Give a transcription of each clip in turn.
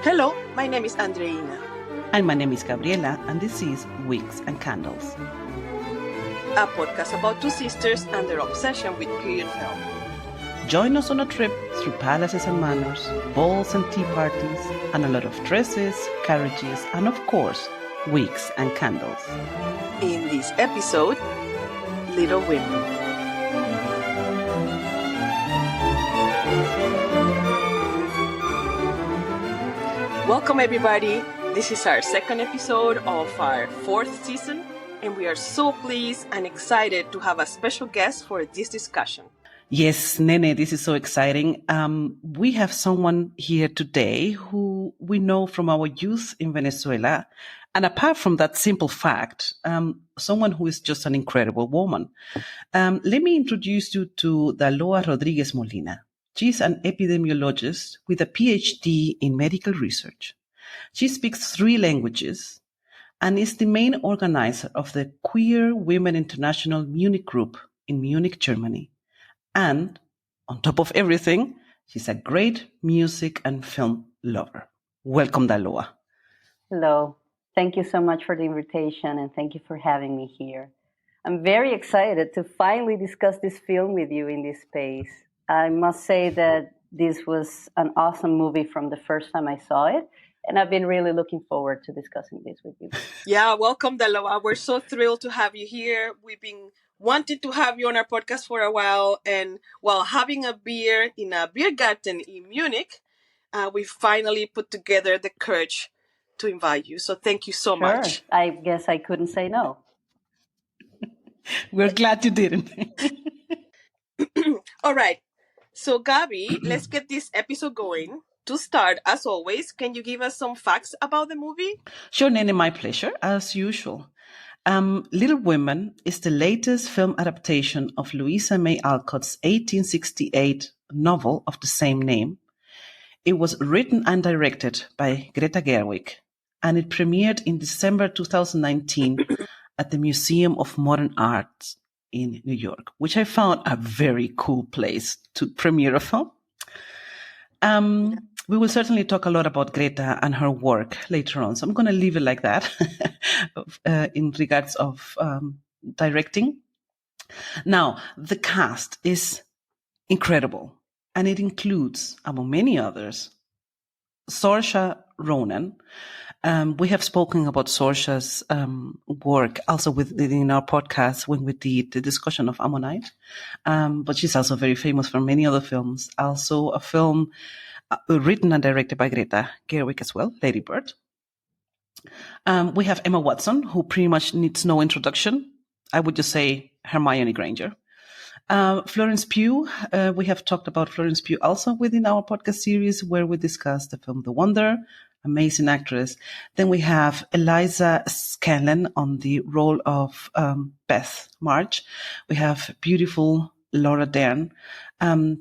Hello, my name is Andreina. And my name is Gabriela, and this is Wigs and Candles, a podcast about two sisters and their obsession with period film. Join us on a trip through palaces and manors, balls and tea parties, and a lot of dresses, carriages, and of course, wigs and candles. In this episode, Little Women. Welcome everybody. This is our second episode of our fourth season, and we are so pleased and excited to have a special guest for this discussion. Yes, Nene, this is so exciting. We have someone here today who we know from our youth in Venezuela. And apart from that simple fact, someone who is just an incredible woman. Let me introduce you to Daloa Rodriguez Molina. She's an epidemiologist with a PhD in medical research. She speaks 3 languages and is the main organizer of the Queer Women International Munich Group in Munich, Germany. And on top of everything, she's a great music and film lover. Welcome, Daloa. Hello. Thank you so much for the invitation, and thank you for having me here. I'm very excited to finally discuss this film with you in this space. I must say that this was an awesome movie from the first time I saw it, and I've been really looking forward to discussing this with you. Yeah, welcome, Daloa. We're so thrilled to have you here. We've been wanting to have you on our podcast for a while, and while having a beer in a beer garden in Munich, we finally put together the courage to invite you. So thank you so much. I guess I couldn't say no. We're glad you didn't. All right. So, Gabi, let's get this episode going. To start, as always, can you give us some facts about the movie? Sure, Nene, my pleasure, as usual. Little Women is the latest film adaptation of Louisa May Alcott's 1868 novel of the same name. It was written and directed by Greta Gerwig, and it premiered in December 2019 at the Museum of Modern Art in New York, which I found a very cool place to premiere a film. We will certainly talk a lot about Greta and her work later on, so I'm going to leave it like that in regards of directing. Now, the cast is incredible, and it includes, among many others, Saoirse Ronan. We have spoken about Saoirse's work also within our podcast when we did the discussion of Ammonite. But she's also very famous for many other films. Also a film written and directed by Greta Gerwig as well, Lady Bird. We have Emma Watson, who pretty much needs no introduction. I would just say Hermione Granger. Florence Pugh, we have talked about Florence Pugh also within our podcast series where we discussed the film The Wonder, amazing actress. Then we have Eliza Scanlon on the role of Beth March. We have beautiful Laura Dern. Timothée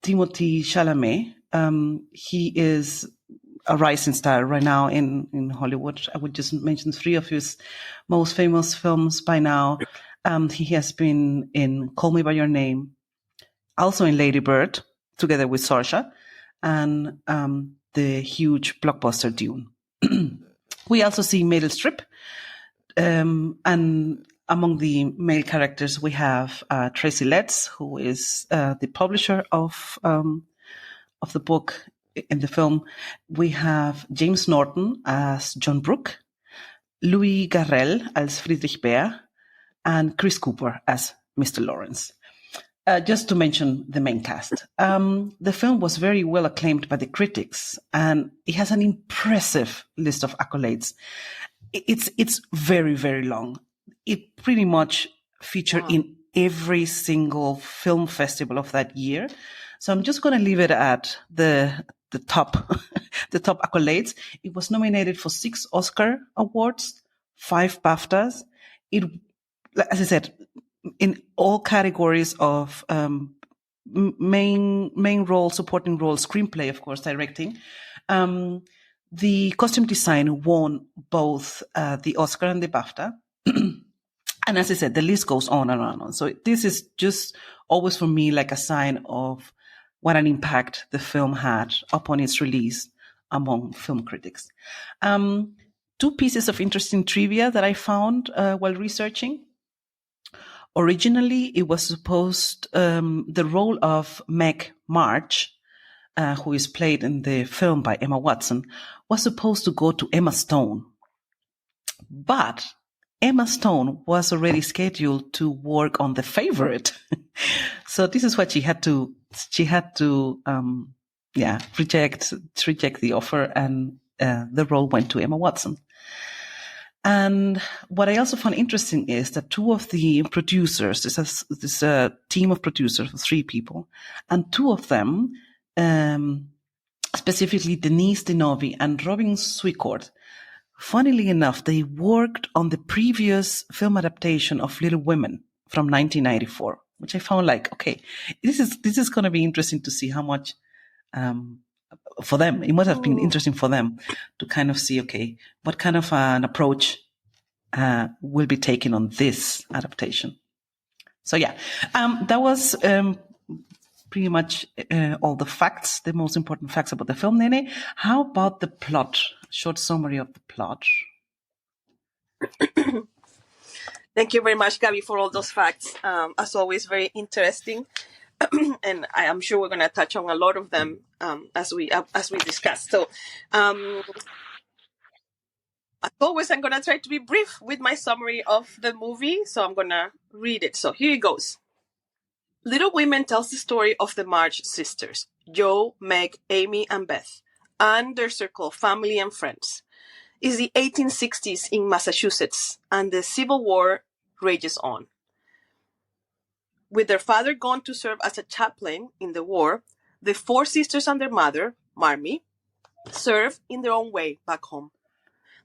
Chalamet, he is a rising star right now in Hollywood. I would just mention 3 of his most famous films by now. He has been in Call Me By Your Name, also in Lady Bird, together with Saoirse, and the huge blockbuster Dune. We also see Meryl Streep, and among the male characters we have Tracy Letts, who is the publisher of the book in the film. We have James Norton as John Brooke, Louis Garrel as Friedrich Bär, and Chris Cooper as Mr. Lawrence. Just to mention the main cast. The film was very well acclaimed by the critics, and it has an impressive list of accolades. It's very, very long. It pretty much featured in every single film festival of that year. So I'm just going to leave it at the top, the top accolades. It was nominated for 6 Oscar awards, 5 BAFTAs. As I said, in all categories of main role, supporting role, screenplay, of course, directing. The costume design won both the Oscar and the BAFTA. And as I said, the list goes on and on and on. So this is just always for me like a sign of what an impact the film had upon its release among film critics. Two pieces of interesting trivia that I found while researching. Originally, it was supposed the role of Meg March, who is played in the film by Emma Watson, was supposed to go to Emma Stone. But Emma Stone was already scheduled to work on The Favorite. So this is what she had to reject the offer, and the role went to Emma Watson. And what I also found interesting is that two of the producers, this team of producers of 3 people, and 2 of them, specifically Denise Denovi and Robin Swicord, funnily enough, they worked on the previous film adaptation of Little Women from 1994, which I found like, okay, this is going to be interesting to see how much, for them, it must have been interesting for them to kind of see, okay, what kind of an approach will be taken on this adaptation. So yeah, that was pretty much all the facts, the most important facts about the film. Nene, how about the plot? Short summary of the plot. Thank you very much, Gabby, for all those facts. As always, very interesting. And I am sure we're going to touch on a lot of them as we discuss. So, as always, I'm going to try to be brief with my summary of the movie. So I'm going to read it. So here it goes. Little Women tells the story of the March sisters, Jo, Meg, Amy, and Beth, and their circle of family and friends. It's the 1860s in Massachusetts, and the Civil War rages on. With their father gone to serve as a chaplain in the war, the 4 sisters and their mother, Marmee, serve in their own way back home.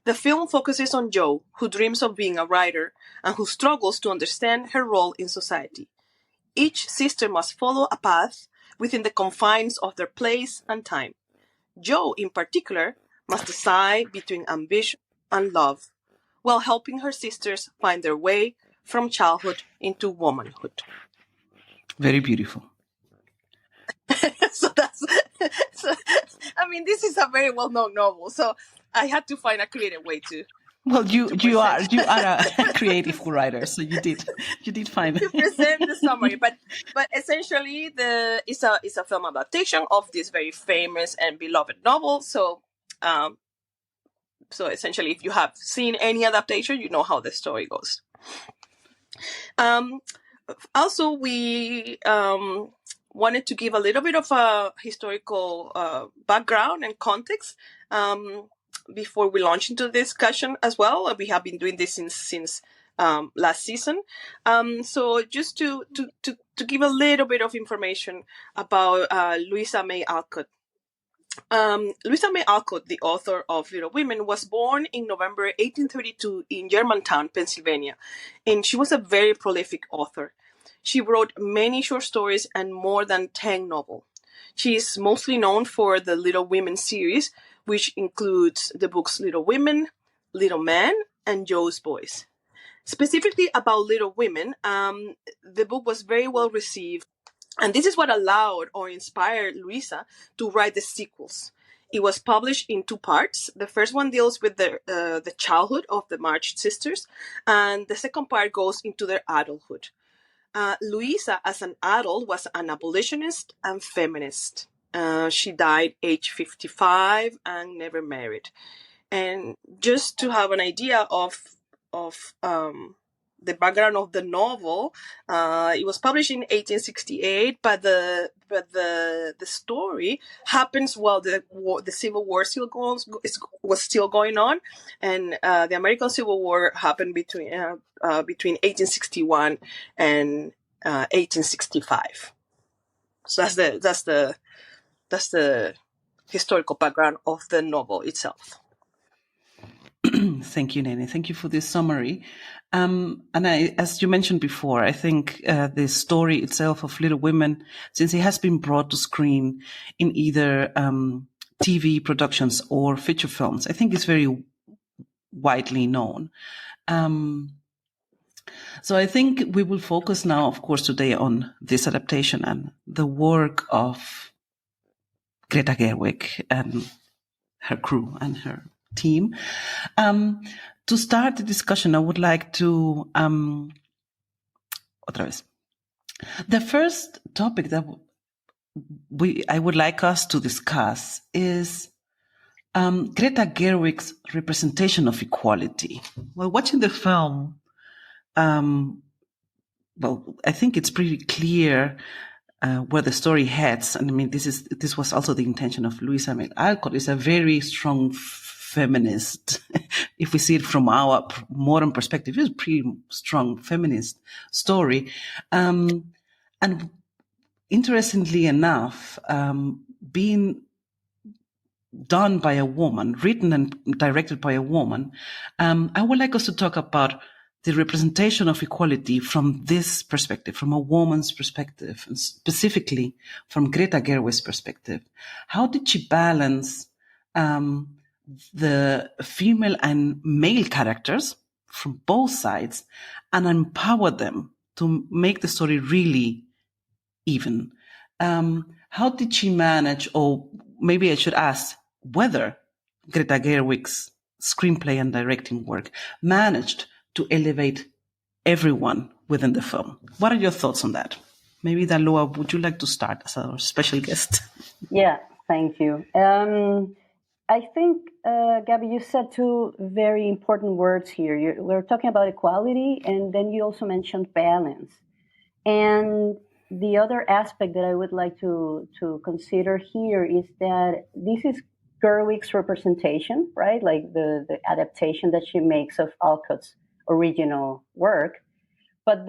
The film focuses on Jo, who dreams of being a writer and who struggles to understand her role in society. Each sister must follow a path within the confines of their place and time. Jo, in particular, must decide between ambition and love, while helping her sisters find their way from childhood into womanhood. Very beautiful. So I mean, this is a very well-known novel, so I had to find a creative way to. Well, you are a creative writer, so you did find to present the summary, but essentially it's a film adaptation of this very famous and beloved novel. So essentially, if you have seen any adaptation, you know how the story goes. Also, we wanted to give a little bit of a historical background and context before we launch into the discussion as well. We have been doing this since last season. So just to give a little bit of information about Louisa May Alcott. Louisa May Alcott, the author of Little Women, was born in November 1832 in Germantown, Pennsylvania, and she was a very prolific author. She wrote many short stories and more than 10 novels. She is mostly known for the Little Women series, which includes the books Little Women, Little Men, and Jo's Boys. Specifically about Little Women, the book was very well received, and this is what allowed or inspired Louisa to write the sequels. It was published in 2 parts. The first one deals with the childhood of the March sisters, and the second part goes into their adulthood. Louisa, as an adult, was an abolitionist and feminist. She died age 55 and never married. And just to have an idea of the background of the novel, it was published in 1868, but the story happens while the Civil War was still going on, and the American Civil War happened between 1861 and 1865. So that's the historical background of the novel itself. Thank you, Nene. Thank you for this summary. And as you mentioned before, I think the story itself of Little Women, since it has been brought to screen in either TV productions or feature films, I think it's very widely known. So I think we will focus now, of course, today on this adaptation and the work of Greta Gerwig and her crew and her team. To start the discussion, I would like to otra vez. The first topic that I would like us to discuss is Greta Gerwig's representation of equality. Well, watching the film, I think it's pretty clear where the story heads. And I mean, this was also the intention of Luisa May Alcott. Is a very strong feminist. If we see it from our modern perspective, it's a pretty strong feminist story. And interestingly enough, being done by a woman, written and directed by a woman, I would like us to talk about the representation of equality from this perspective, from a woman's perspective, and specifically from Greta Gerwig's perspective. How did she balance the female and male characters from both sides and empower them to make the story really even? How did she manage, or maybe I should ask, whether Greta Gerwig's screenplay and directing work managed to elevate everyone within the film? What are your thoughts on that? Maybe Dalua, would you like to start as our special guest? Yeah, thank you. I think, Gabby, you said two very important words here. We're talking about equality, and then you also mentioned balance. And the other aspect that I would like to consider here is that this is Gerwig's representation, right? Like the adaptation that she makes of Alcott's original work. But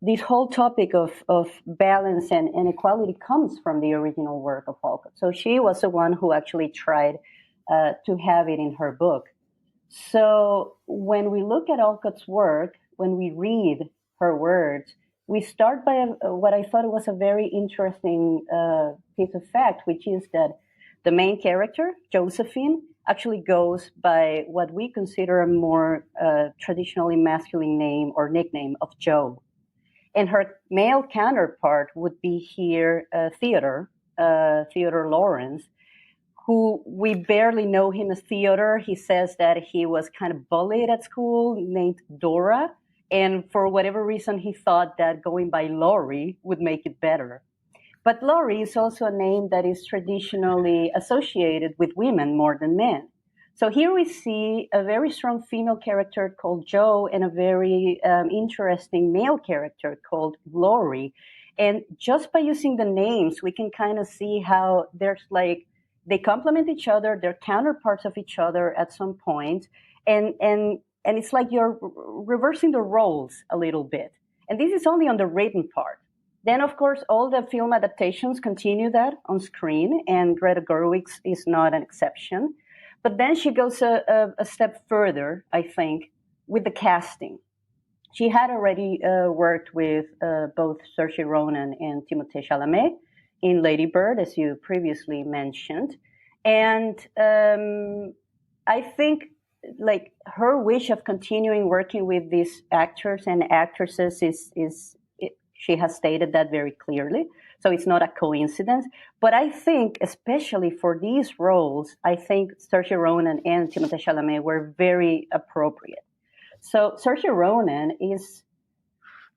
this whole topic of balance and equality comes from the original work of Alcott. So she was the one who actually tried to have it in her book. So when we look at Alcott's work, when we read her words, we start by what I thought was a very interesting piece of fact, which is that the main character, Josephine, actually goes by what we consider a more traditionally masculine name or nickname of Joe. And her male counterpart would be here Theodore Lawrence, who we barely know him as Theodore. He says that he was kind of bullied at school, named Dora. And for whatever reason, he thought that going by Laurie would make it better. But Laurie is also a name that is traditionally associated with women more than men. So here we see a very strong female character called Joe and a very interesting male character called Laurie. And just by using the names, we can kind of see how there's like, they complement each other, they're counterparts of each other at some point. And it's like you're reversing the roles a little bit. And this is only on the written part. Then, of course, all the film adaptations continue that on screen, and Greta Gerwig is not an exception. But then she goes a step further, I think, with the casting. She had already worked with both Saoirse Ronan and Timothée Chalamet in Lady Bird, as you previously mentioned. And I think like her wish of continuing working with these actors and actresses she has stated that very clearly. So it's not a coincidence. But I think, especially for these roles, I think Saoirse Ronan and Timothée Chalamet were very appropriate. So Saoirse Ronan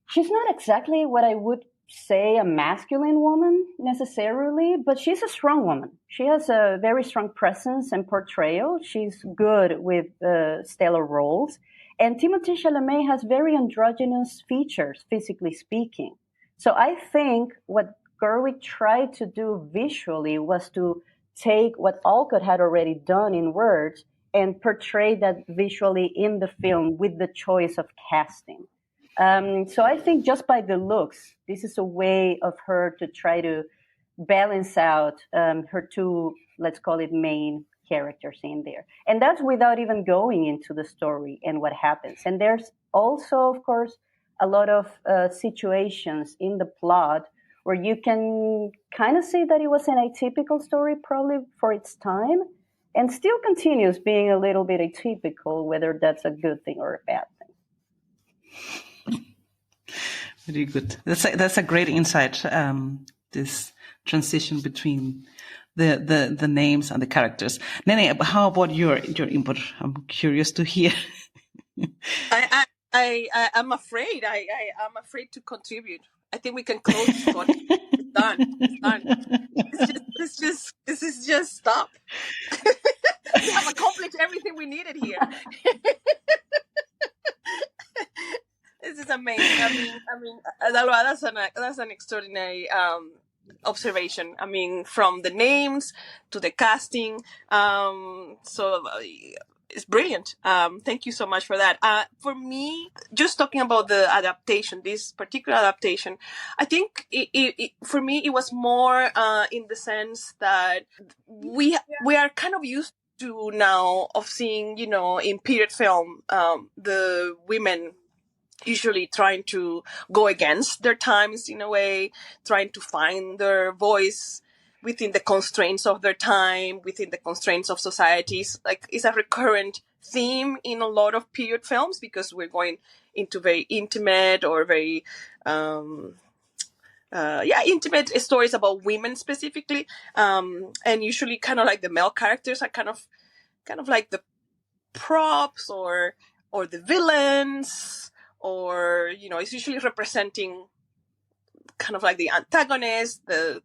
she's not exactly what I would say a masculine woman necessarily, but she's a strong woman. She has a very strong presence and portrayal. She's good with stellar roles. And Timothée Chalamet has very androgynous features, physically speaking. So I think what Gerwig tried to do visually was to take what Alcott had already done in words and portray that visually in the film with the choice of casting. So I think just by the looks, this is a way of her to try to balance out her two, let's call it, main characters in there. And that's without even going into the story and what happens. And there's also, of course, a lot of situations in the plot where you can kind of see that it was an atypical story probably for its time and still continues being a little bit atypical, whether that's a good thing or a bad thing. Very good. That's a great insight, this transition between the names and the characters. Nene, how about your input? I'm curious to hear. I'm afraid. I'm afraid to contribute. I think we can close this podcast. It's done. It's done. This is just stop. We have accomplished everything we needed here. This is amazing. I mean, that's an extraordinary observation. I mean, from the names to the casting. It's brilliant. Thank you so much for that. For me, just talking about the adaptation, this particular adaptation, I think for me it was more in the sense that we are kind of used to now of seeing, in period film, the women usually trying to go against their times in a way, trying to find their voice within the constraints of their time, within the constraints of societies. Like, it's a recurrent theme in a lot of period films because we're going into very intimate or very intimate stories about women specifically, and usually kind of like the male characters are kind of like the props or the villains, or it's usually representing kind of like the antagonists, the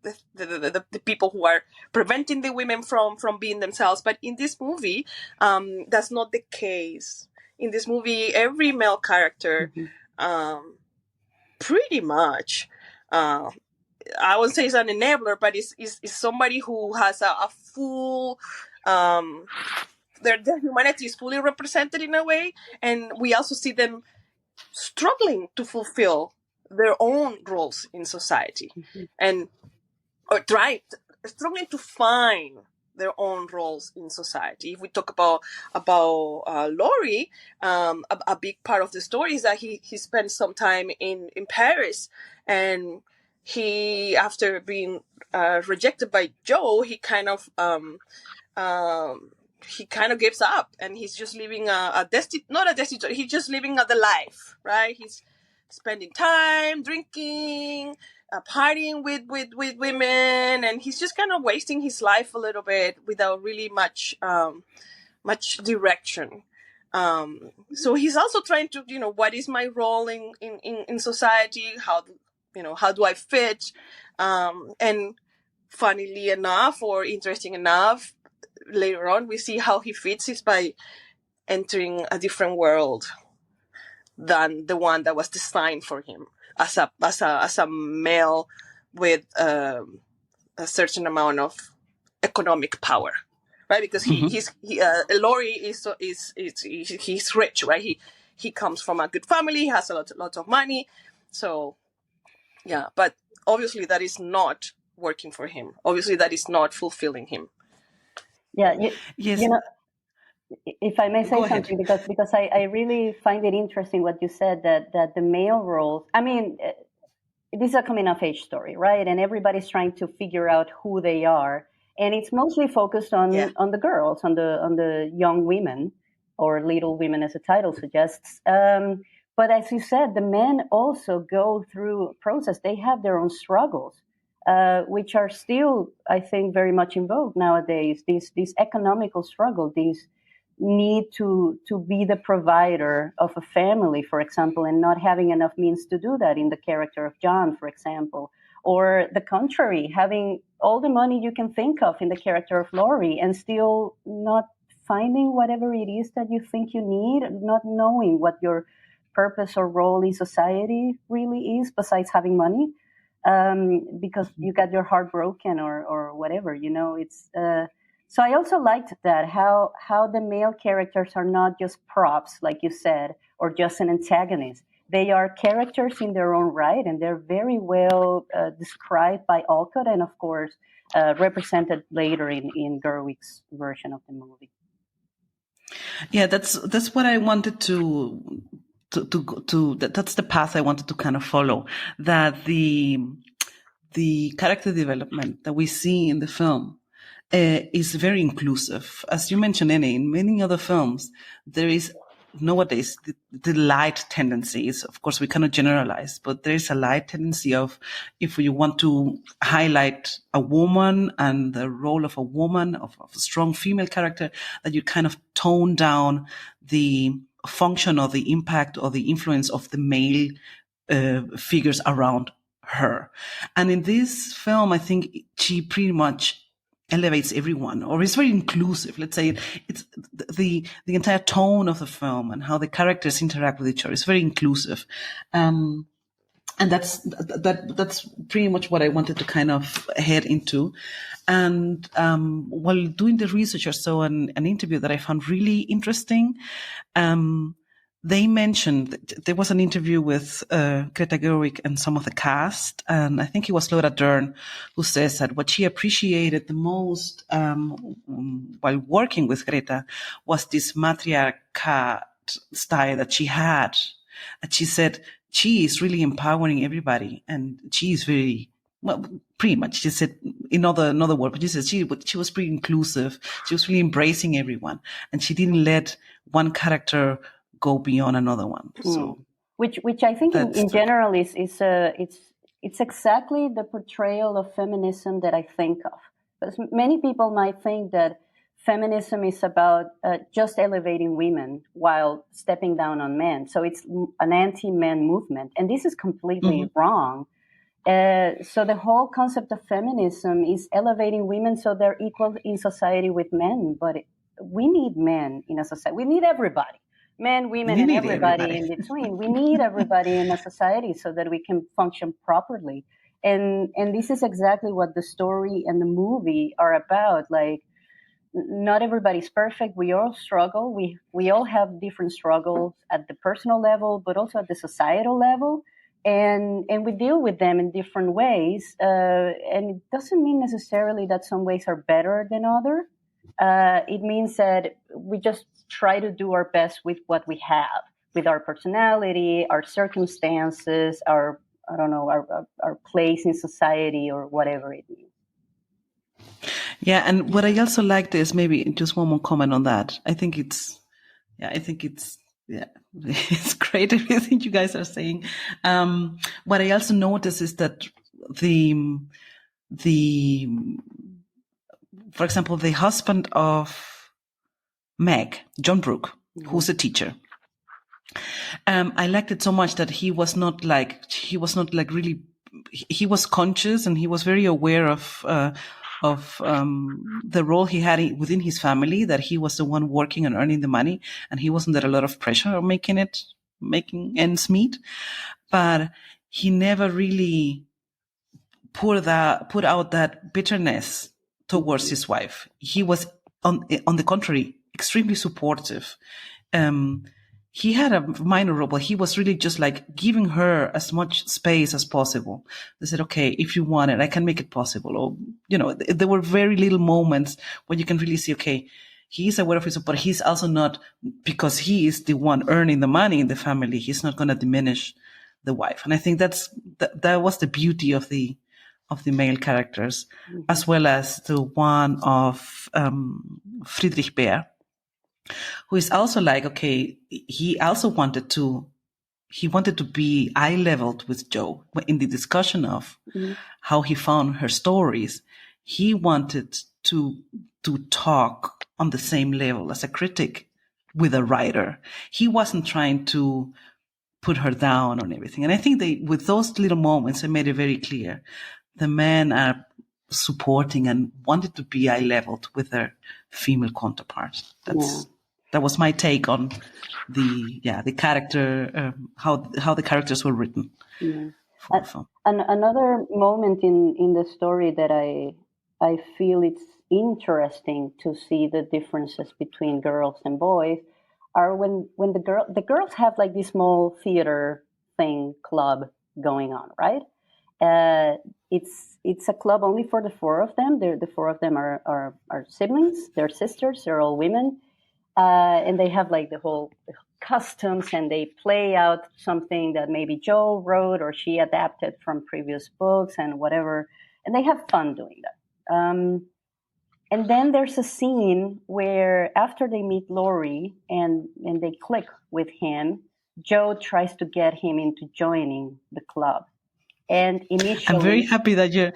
people who are preventing the women from being themselves. But in this movie, that's not the case. In this movie, every male character, pretty much, I won't say it's an enabler, but it's somebody who has a full, their humanity is fully represented in a way, and we also see them struggling to fulfill their own roles in society, or struggling to find their own roles in society. If we talk about Laurie, a big part of the story is that he spent some time in Paris, and he, after being rejected by Joe, he kind of gives up, and he's just living he's just living the life, right? He's spending time drinking, partying with women, and he's just kind of wasting his life a little bit without really much direction. So he's also trying to, what is my role in society? How do I fit? And funnily enough, or interesting enough, later on we see how he fits is by entering a different world than the one that was designed for him as a male with a certain amount of economic power, right? Because Laurie he's rich, right? He comes from a good family, he has a lot of money, so yeah. But obviously that is not working for him. Obviously that is not fulfilling him. Yeah, yes. If I may say something, because I really find it interesting what you said, that the male roles, I mean, this is a coming of age story, right? And everybody's trying to figure out who they are, and it's mostly focused on the girls, on the young women, or little women, as the title suggests. But as you said, the men also go through a process. They have their own struggles, which are still, I think, very much in vogue nowadays. This economical struggle, these need to be the provider of a family, for example, and not having enough means to do that in the character of John, for example, or the contrary, having all the money you can think of in the character of Laurie and still not finding whatever it is that you think you need, not knowing what your purpose or role in society really is besides having money, because you got your heart broken or whatever, it's so I also liked that, how the male characters are not just props, like you said, or just an antagonist. They are characters in their own right, and they're very well described by Alcott, and of course represented later in Gerwig's version of the movie. Yeah, that's what I wanted to that's the path I wanted to kind of follow. That the character development that we see in the film is very inclusive. As you mentioned, Ene, in many other films, there is nowadays the light tendencies, of course we cannot generalize, but there is a light tendency of, if you want to highlight a woman and the role of a woman, of a strong female character, that you kind of tone down the function or the impact or the influence of the male figures around her. And in this film, I think she pretty much elevates everyone, or is very inclusive. Let's say it's the entire tone of the film and how the characters interact with each other is very inclusive. And that's pretty much what I wanted to kind of head into. And while doing the research, or so, an interview that I found really interesting, they mentioned there was an interview with Greta Gerwig and some of the cast, and I think it was Laura Dern who says that what she appreciated the most while working with Greta was this matriarchat style that she had. And she said she is really empowering everybody, and she is very, well, pretty much, she said, in another word, but she said she was pretty inclusive. She was really embracing everyone, and she didn't let one character go beyond another one. So, which I think in general is it's exactly the portrayal of feminism that I think of. Because many people might think that feminism is about just elevating women while stepping down on men. So it's an anti-men movement, and this is completely wrong. So the whole concept of feminism is elevating women so they're equal in society with men. But we need men in a society. We need everybody. Men, women, and everybody in between. We need everybody in a society so that we can function properly. And this is exactly what the story and the movie are about. Like, not everybody's perfect. We all struggle. We all have different struggles at the personal level, but also at the societal level. And we deal with them in different ways. And it doesn't mean necessarily that some ways are better than others. It means that we just try to do our best with what we have, with our personality, our circumstances, our place in society, or whatever it means. Yeah, and what I also liked is, maybe just one more comment on that. I think it's it's great everything you guys are saying. What I also noticed is that for example, the husband of Meg, John Brooke, who's a teacher. I liked it so much that he was not like really, he was conscious and he was very aware of the role he had within his family, that he was the one working and earning the money, and he wasn't under a lot of pressure of making ends meet. But he never really put out that bitterness towards his wife. He was on the contrary, extremely supportive. He had a minor role, but he was really just like giving her as much space as possible. They said, okay, if you want it, I can make it possible. Or, there were very little moments where you can really see, okay, he is aware of his, but he's also not, because he is the one earning the money in the family, he's not going to diminish the wife. And I think that was the beauty of the male characters, as well as the one of Friedrich Bär, who is also like, okay, he also wanted to be eye leveled with Jo in the discussion of how he found her stories. He wanted to talk on the same level as a critic with a writer. He wasn't trying to put her down on everything. And I think with those little moments, they made it very clear. The men are supporting and wanted to be eye leveled with their female counterparts. That was my take on the character, how the characters were written. Yeah. And another moment in the story that I feel it's interesting to see the differences between girls and boys are when the girls have like this small theater club going on, right? It's a club only for the four of them. The four of them are siblings. They're sisters. They're all women. And they have like the whole customs, and they play out something that maybe Jo wrote or she adapted from previous books and whatever. And they have fun doing that. And then there's a scene where after they meet Laurie and they click with him, Joe tries to get him into joining the club. And initially, I'm very happy that you're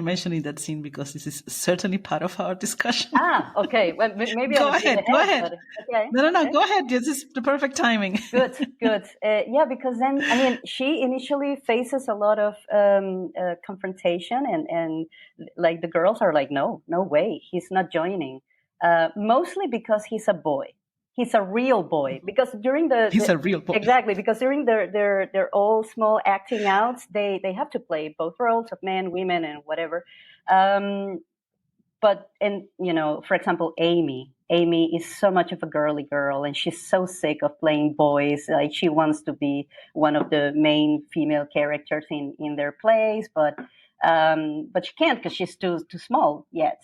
mentioning that scene, because this is certainly part of our discussion. Okay. Well, maybe Go I'm ahead. Go ahead. Okay. No. Okay. Go ahead. This is the perfect timing. Good. Yeah, because then, I mean, she initially faces a lot of confrontation, and like the girls are like, no way, he's not joining. Mostly because he's a boy. He's a real boy. Because during He's a real boy. Exactly, because during their all small acting outs, they have to play both roles of men, women, and whatever. But, and for example, Amy is so much of a girly girl, and she's so sick of playing boys. Like, she wants to be one of the main female characters in their plays, but she can't because she's too small yet.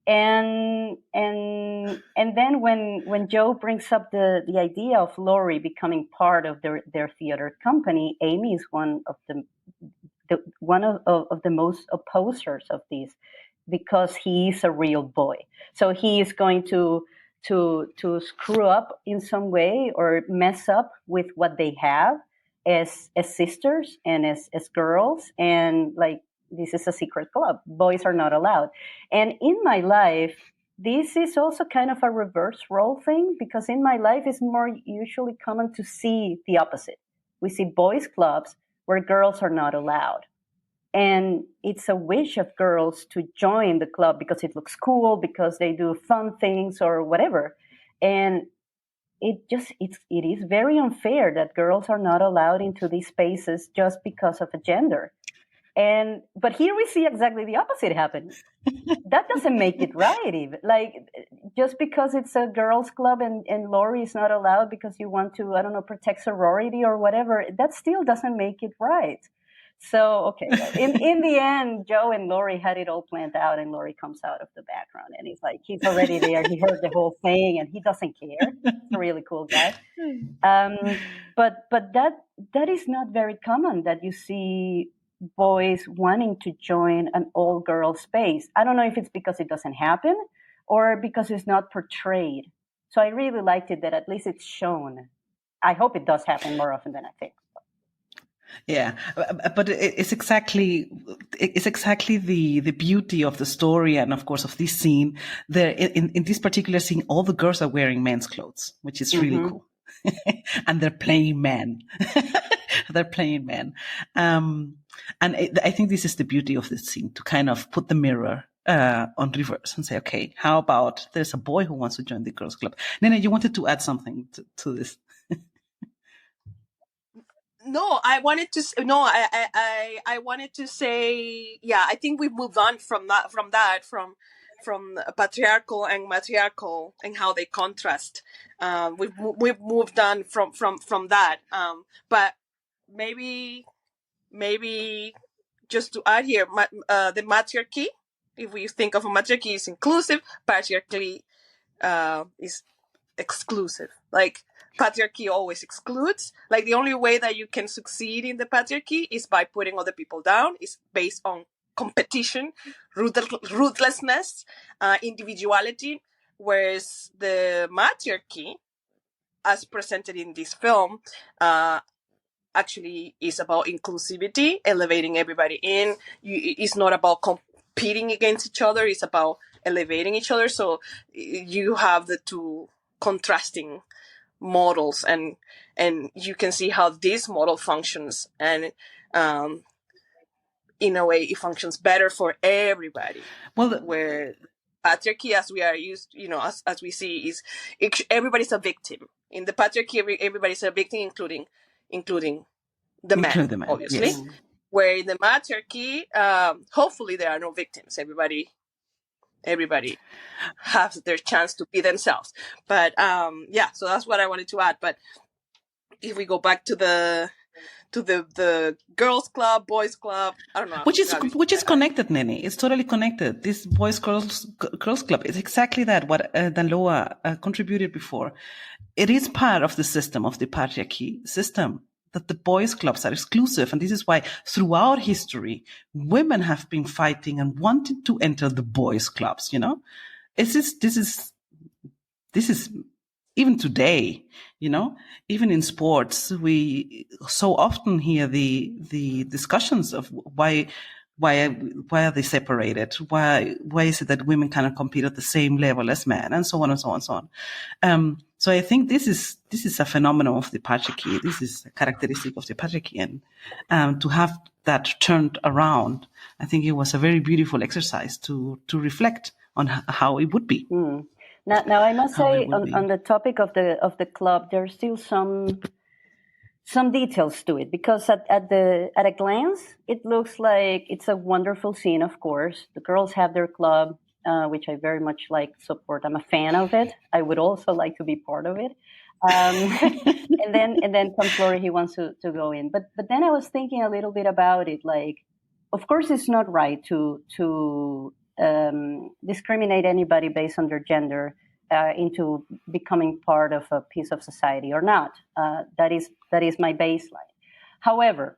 And then when Joe brings up the idea of Laurie becoming part of their theater company, Amy is one of the most opposers of this, because he is a real boy. So he is going to screw up in some way or mess up with what they have as sisters and as girls. And like, this is a secret club. Boys are not allowed. And in my life, this is also kind of a reverse role thing, because in my life it's more usually common to see the opposite. We see boys' clubs where girls are not allowed. And it's a wish of girls to join the club because it looks cool, because they do fun things or whatever. And it is very unfair that girls are not allowed into these spaces just because of a gender. But here we see exactly the opposite happen. That doesn't make it right, even. Like, just because it's a girls' club and Laurie is not allowed because you want to, I don't know, protect sorority or whatever, that still doesn't make it right. So, okay, in the end, Joe and Laurie had it all planned out, and Laurie comes out of the background, and he's like, he's already there. He heard the whole thing, and he doesn't care. He's a really cool guy. But that is not very common, that you see boys wanting to join an all-girl space. I don't know if it's because it doesn't happen or because it's not portrayed. So I really liked it that at least it's shown. I hope it does happen more often than I think. Yeah, but it's exactly the beauty of the story, and of course of this scene. There, in this particular scene, all the girls are wearing men's clothes, which is really cool, and they're playing men. They're playing men, and I think this is the beauty of this scene, to kind of put the mirror on reverse and say, okay, how about there's a boy who wants to join the girls' club? Nena, you wanted to add something to this. No, I wanted to. No, I wanted to say, yeah, I think we've moved on from patriarchal and matriarchal and how they contrast. We've moved on from that. But maybe just to add here, the matriarchy. If we think of a matriarchy, is inclusive. Patriarchy is exclusive. Like, patriarchy always excludes. Like, the only way that you can succeed in the patriarchy is by putting other people down. It's based on competition, ruthlessness, individuality. Whereas the matriarchy, as presented in this film, actually is about inclusivity, elevating everybody in. It's not about competing against each other. It's about elevating each other. So you have the two contrasting models, and you can see how this model functions, and in a way it functions better for everybody. Well, where patriarchy, as we are used, as we see, is everybody's a victim. In the patriarchy, everybody's a victim, including the man, obviously. Yes. Where in the matriarchy, hopefully there are no victims. Everybody has their chance to be themselves. But yeah, so that's what I wanted to add. But if we go back to the girls' club, boys' club, I don't know. Which is connected, Nene. It's totally connected. This girls' club is exactly that, what Danloa contributed before. It is part of the system, of the patriarchy system. that the boys' clubs are exclusive. And this is why throughout history, women have been fighting and wanting to enter the boys' clubs, you know? This is even today, you know, even in sports, we so often hear the discussions of why are they separated? Why is it that women cannot compete at the same level as men, and so on and so on and so on. So I think this is a phenomenon of the patriarchy. This is a characteristic of the patriarchy, and to have that turned around, I think it was a very beautiful exercise to reflect on how it would be. Now I must say on the topic of the club, there's still some details to it, because at a glance it looks like it's a wonderful scene. Of course, the girls have their club, which I very much support. I'm a fan of it. I would also like to be part of it. And then comes Laurie, he wants to go in. But then I was thinking a little bit about it. Like, of course, it's not right to discriminate anybody based on their gender into becoming part of a piece of society or not. That is my baseline. However,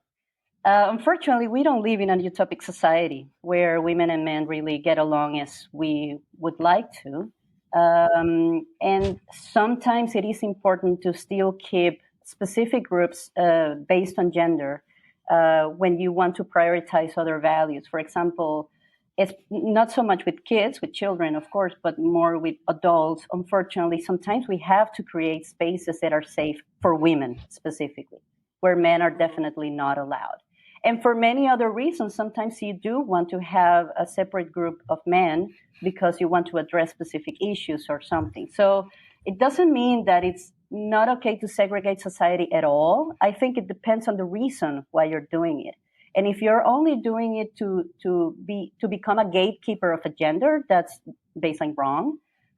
unfortunately, we don't live in a utopic society where women and men really get along as we would like to. And sometimes it is important to still keep specific groups based on gender when you want to prioritize other values. For example, it's not so much with kids, with children, of course, but more with adults. Unfortunately, sometimes we have to create spaces that are safe for women specifically, where men are definitely not allowed. And for many other reasons, sometimes you do want to have a separate group of men because you want to address specific issues or something. So it doesn't mean that it's not okay to segregate society at all. I think it depends on the reason why you're doing it. And if you're only doing it to become a gatekeeper of a gender, that's basically wrong.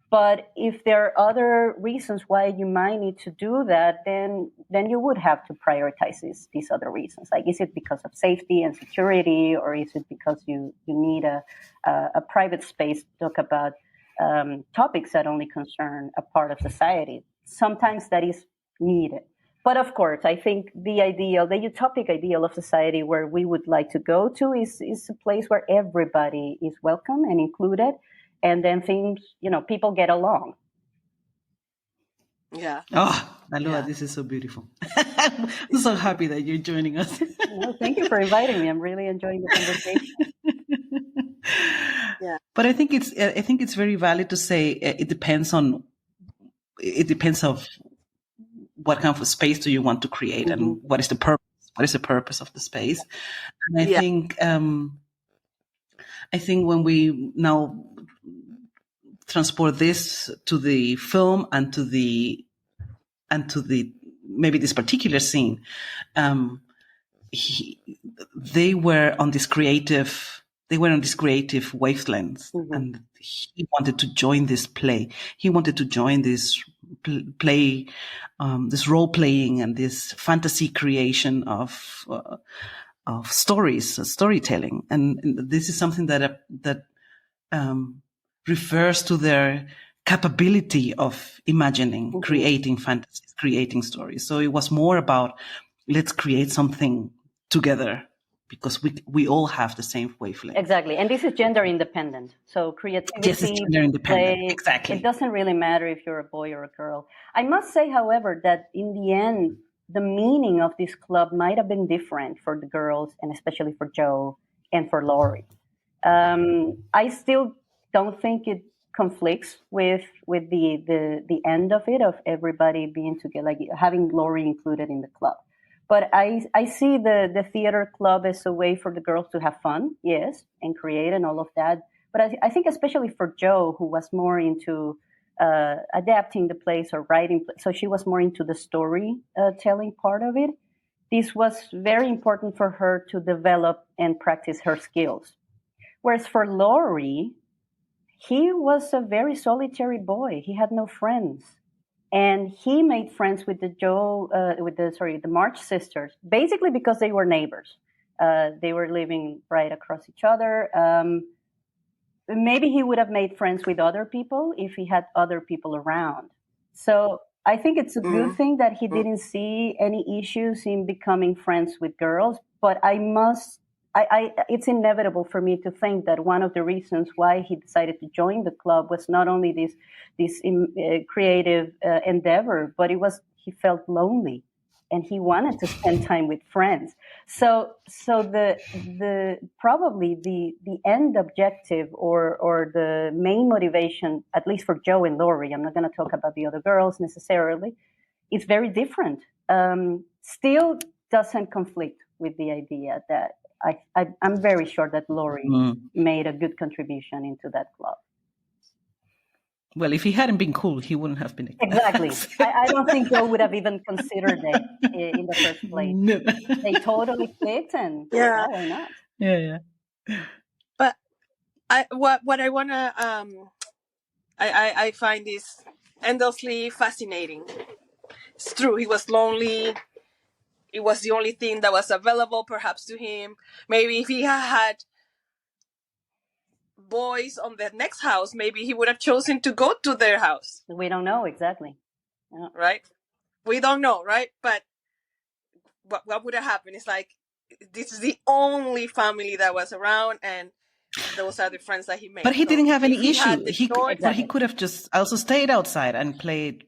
But if there are other reasons why you might need to do that, then you would have to prioritize these other reasons. Like, is it because of safety and security, or is it because you need a private space to talk about topics that only concern a part of society? Sometimes that is needed. But of course, I think the utopic ideal of society where we would like to go to is a place where everybody is welcome and included, and then people get along. Yeah. Oh, Aloha, This is so beautiful. I'm so happy that you're joining us. Well, thank you for inviting me. I'm really enjoying the conversation. Yeah. But I think it's very valid to say it depends of what kind of space do you want to create, and what is the purpose? What is the purpose of the space? And I think when we now transport this to the film and to the maybe this particular scene, they were on this creative wavelength, and he wanted to join this play. He wanted to join this play, this role playing and this fantasy creation of storytelling. And this is something that refers to their capability of imagining, creating fantasies, creating stories. So it was more about, let's create something together, because we all have the same wavelength. Exactly. And this is gender independent. So creativity, yes, it's gender independent. Play, exactly. It doesn't really matter if you're a boy or a girl. I must say, however, that in the end, the meaning of this club might have been different for the girls, and especially for Joe and for Laurie. I still don't think it conflicts with the end of it, of everybody being together, like having Laurie included in the club. But I see the theater club as a way for the girls to have fun, yes, and create and all of that. But I think especially for Joe, who was more into adapting the plays or writing, so she was more into the storytelling part of it. This was very important for her to develop and practice her skills. Whereas for Laurie, he was a very solitary boy. He had no friends. And he made friends with the March sisters, basically because they were neighbors. They were living right across each other. Maybe he would have made friends with other people if he had other people around. So I think it's a good thing that he didn't see any issues in becoming friends with girls, but it's inevitable for me to think that one of the reasons why he decided to join the club was not only this creative endeavor, but he felt lonely and he wanted to spend time with friends. So the probably the end objective or the main motivation, at least for Joe and Laurie, I'm not going to talk about the other girls necessarily, is very different. Still doesn't conflict with the idea that I'm very sure that Laurie made a good contribution into that club. Well, if he hadn't been cool, he wouldn't have been. Exactly. I don't think Joe would have even considered it in the first place. No. They totally clicked, and yeah, why not? Yeah. But what I wanna I find this endlessly fascinating. It's true. He was lonely. It was the only thing that was available, perhaps, to him. Maybe if he had boys on the next house, maybe he would have chosen to go to their house. We don't know exactly. Yeah. Right? We don't know, right? But what would have happened? It's like, this is the only family that was around, and those are the friends that he made. But he didn't have any issue. Exactly. He could have just also stayed outside and played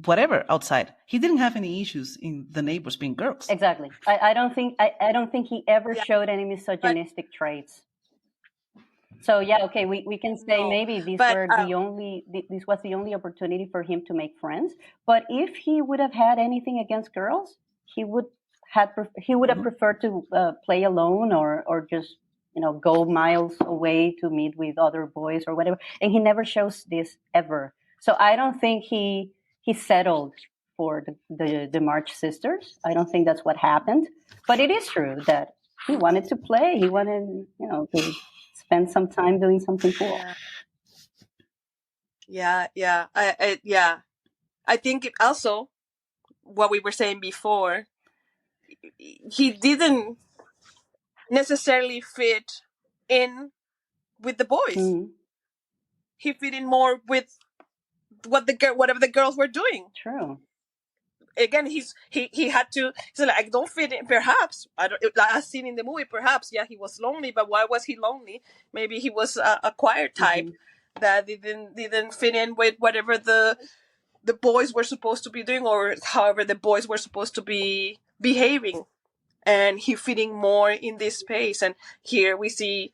whatever outside. He didn't have any issues in the neighbors being girls. Exactly. I don't think he ever showed any misogynistic traits. So yeah, okay, we can say maybe this was the only opportunity for him to make friends. But if he would have had anything against girls, he would have preferred to play alone or just go miles away to meet with other boys or whatever. And he never shows this ever. So I don't think he settled for the March sisters. I don't think that's what happened. But it is true that he wanted to play. He wanted to spend some time doing something cool. Yeah. I think also what we were saying before, he didn't necessarily fit in with the boys. Mm-hmm. He fit in more with whatever the girls were doing. True. Again, he had to. So like, I don't fit in. Perhaps I don't. Like I've seen in the movie. Perhaps he was lonely. But why was he lonely? Maybe he was a quiet type that didn't fit in with whatever the boys were supposed to be doing, or however the boys were supposed to be behaving, and he fitting more in this space. And here we see.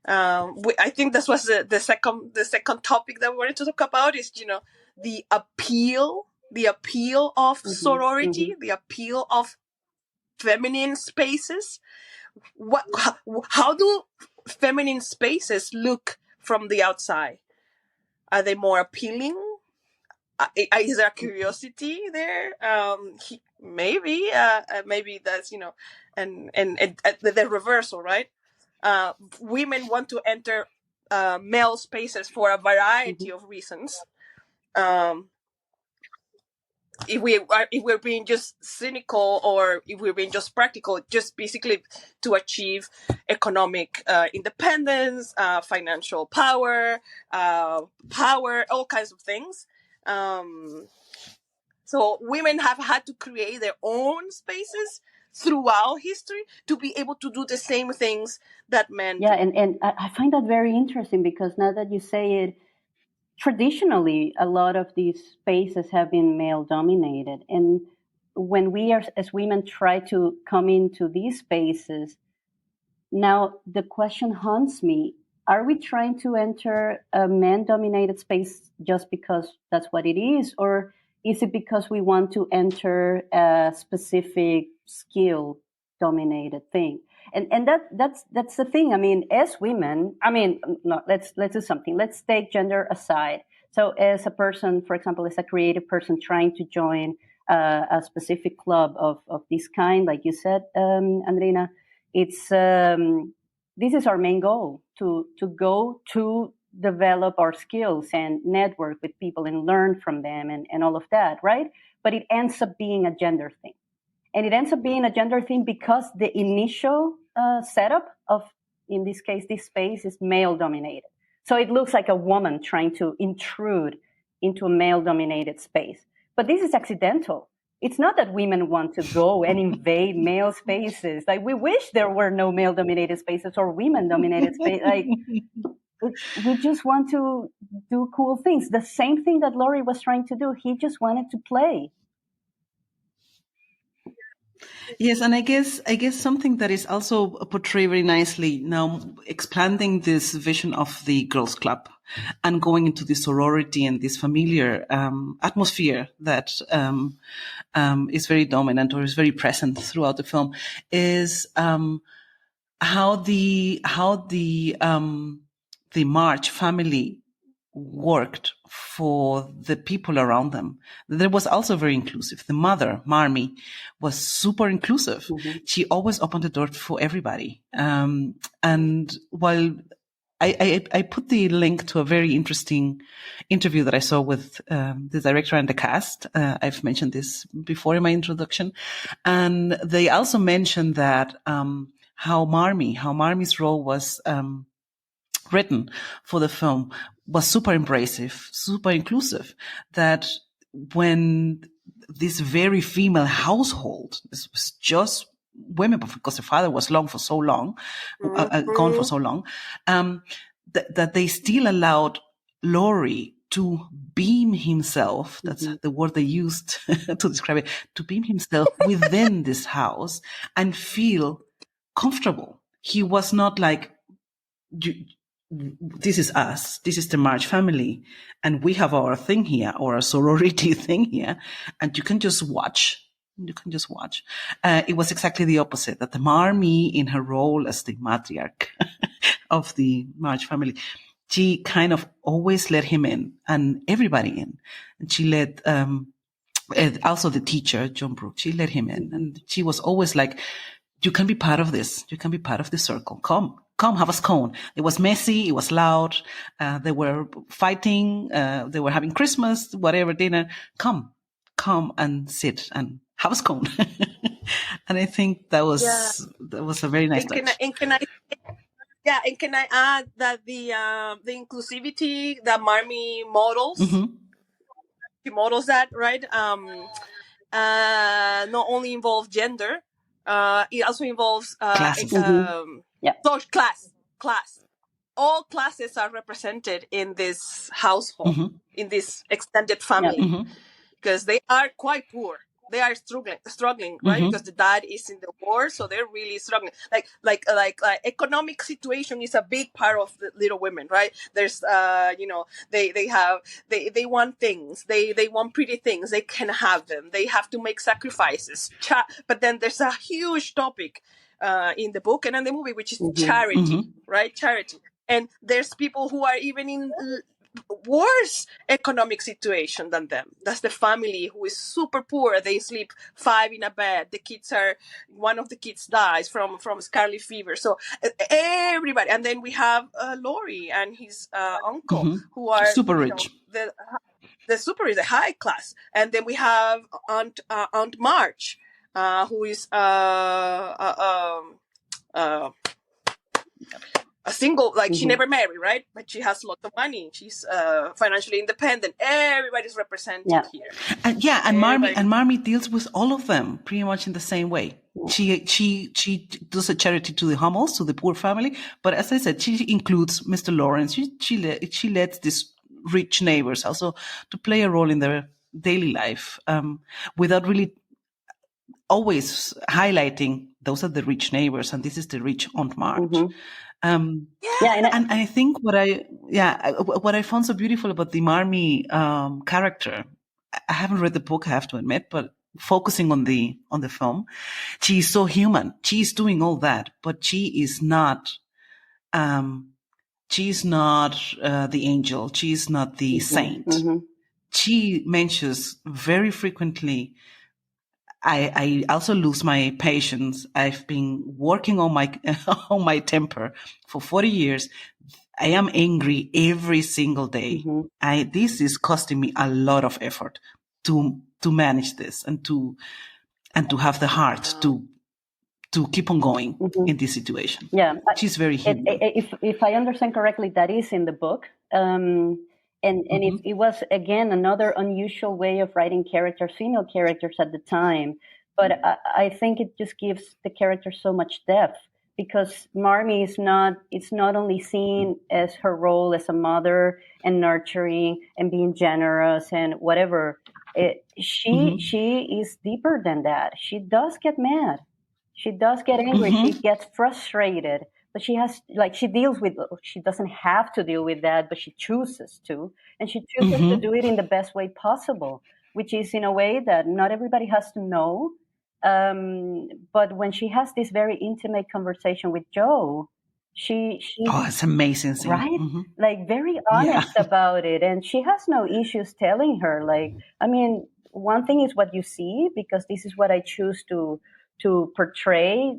I think this was the second topic that we wanted to talk about is the appeal of sorority, the appeal of feminine spaces. How do feminine spaces look from the outside? Are they more appealing? Is there a curiosity there? Maybe that's and the reversal, right? Women want to enter male spaces for a variety of reasons. If we're being just cynical, or if we're being just practical, just basically to achieve economic independence, financial power, all kinds of things. So women have had to create their own spaces throughout history to be able to do the same things that men do. And I find that very interesting, because now that you say it, traditionally, a lot of these spaces have been male-dominated. And when we as women try to come into these spaces, now the question haunts me, are we trying to enter a man-dominated space just because that's what it is? Or is it because we want to enter a specific skill-dominated thing? And that's the thing. I mean, as women, let's do something. Let's take gender aside. So as a person, for example, as a creative person trying to join a specific club of this kind, like you said, Andrina, it's this is our main goal, to go to develop our skills and network with people and learn from them and all of that, right? But it ends up being a gender thing. And it ends up being a gender thing because the initial setup of, in this case, this space is male-dominated. So it looks like a woman trying to intrude into a male-dominated space. But this is accidental. It's not that women want to go and invade male spaces. Like, we wish there were no male-dominated spaces or women-dominated spaces. Like, we just want to do cool things. The same thing that Laurie was trying to do. He just wanted to play. Yes, and I guess something that is also portrayed very nicely now, expanding this vision of the girls' club and going into this sorority and this familiar atmosphere that is very dominant or is very present throughout the film, is how the March family worked for the people around them. There was also very inclusive. The mother, Marmee, was super inclusive. Mm-hmm. She always opened the door for everybody. And while I put the link to a very interesting interview that I saw with the director and the cast. I've mentioned this before in my introduction. And they also mentioned that how Marmee's role was written for the film was super embracive, super inclusive, that when this very female household, this was just women, because the father was gone for so long, that they still allowed Laurie to beam himself, that's the word they used to describe it, to beam himself within this house and feel comfortable. He was not like, this is us, this is the March family, and we have our thing here, or a sorority thing here, and you can just watch. It was exactly the opposite, that the Marmee, in her role as the matriarch of the March family, she kind of always let him in and everybody in. And she let, also the teacher, John Brooke, she let him in. And she was always like, you can be part of this. You can be part of the circle. Come, have a scone. It was messy. It was loud. They were fighting. They were having Christmas, whatever, dinner. Come and sit and have a scone. And I think that was a very nice touch. Can I add that the inclusivity that Marmee models, she models that, right? Not only involves gender, it also involves class. All classes are represented in this household, in this extended family, because they are quite poor. They are struggling, right? Because the dad is in the war, so they're really struggling. Like economic situation is a big part of the Little Women, right? There's, they want things, they want pretty things, they can have them, they have to make sacrifices. But then there's a huge topic in the book and in the movie, which is charity, right? Charity, and there's people who are even in worse economic situation than them. That's the family who is super poor. They sleep 5 in a bed. One of the kids dies from scarlet fever. So everybody, and then we have Laurie and his uncle who are super rich. The super rich, the high class, and then we have Aunt March, who is a single, like she never married, right? But she has lots of money. She's financially independent. Everybody's represented here. And Marmee deals with all of them pretty much in the same way. She does a charity to the homeless, to the poor family. But as I said, she includes Mr. Lawrence. She lets these rich neighbors also to play a role in their daily life, without really always highlighting those are the rich neighbors and this is the rich Aunt March. And I think what I found so beautiful about the Marmee character, I haven't read the book, I have to admit, but focusing on the film, she is so human. She is doing all that, but she is not the angel. She is not the saint. She mentions very frequently, I also lose my patience. I've been working on my temper for 40 years. I am angry every single day. This is costing me a lot of effort to manage this and to have the heart to keep on going in this situation. Yeah, she's very human. If I understand correctly, that is in the book. And it was, again, another unusual way of writing characters, female characters at the time. But I think it just gives the character so much depth, because Marmee is not, it's not only seen as her role as a mother and nurturing and being generous and whatever. She is deeper than that. She does get mad. She does get angry. She gets frustrated. But she has, like, she deals with, she doesn't have to deal with that, but she chooses to. And she chooses to do it in the best way possible, which is in a way that not everybody has to know. But when she has this very intimate conversation with Joe, she Oh, it's amazing scene. right? Like, very honest about it. And she has no issues telling her, like, I mean, one thing is what you see, because this is what I choose to portray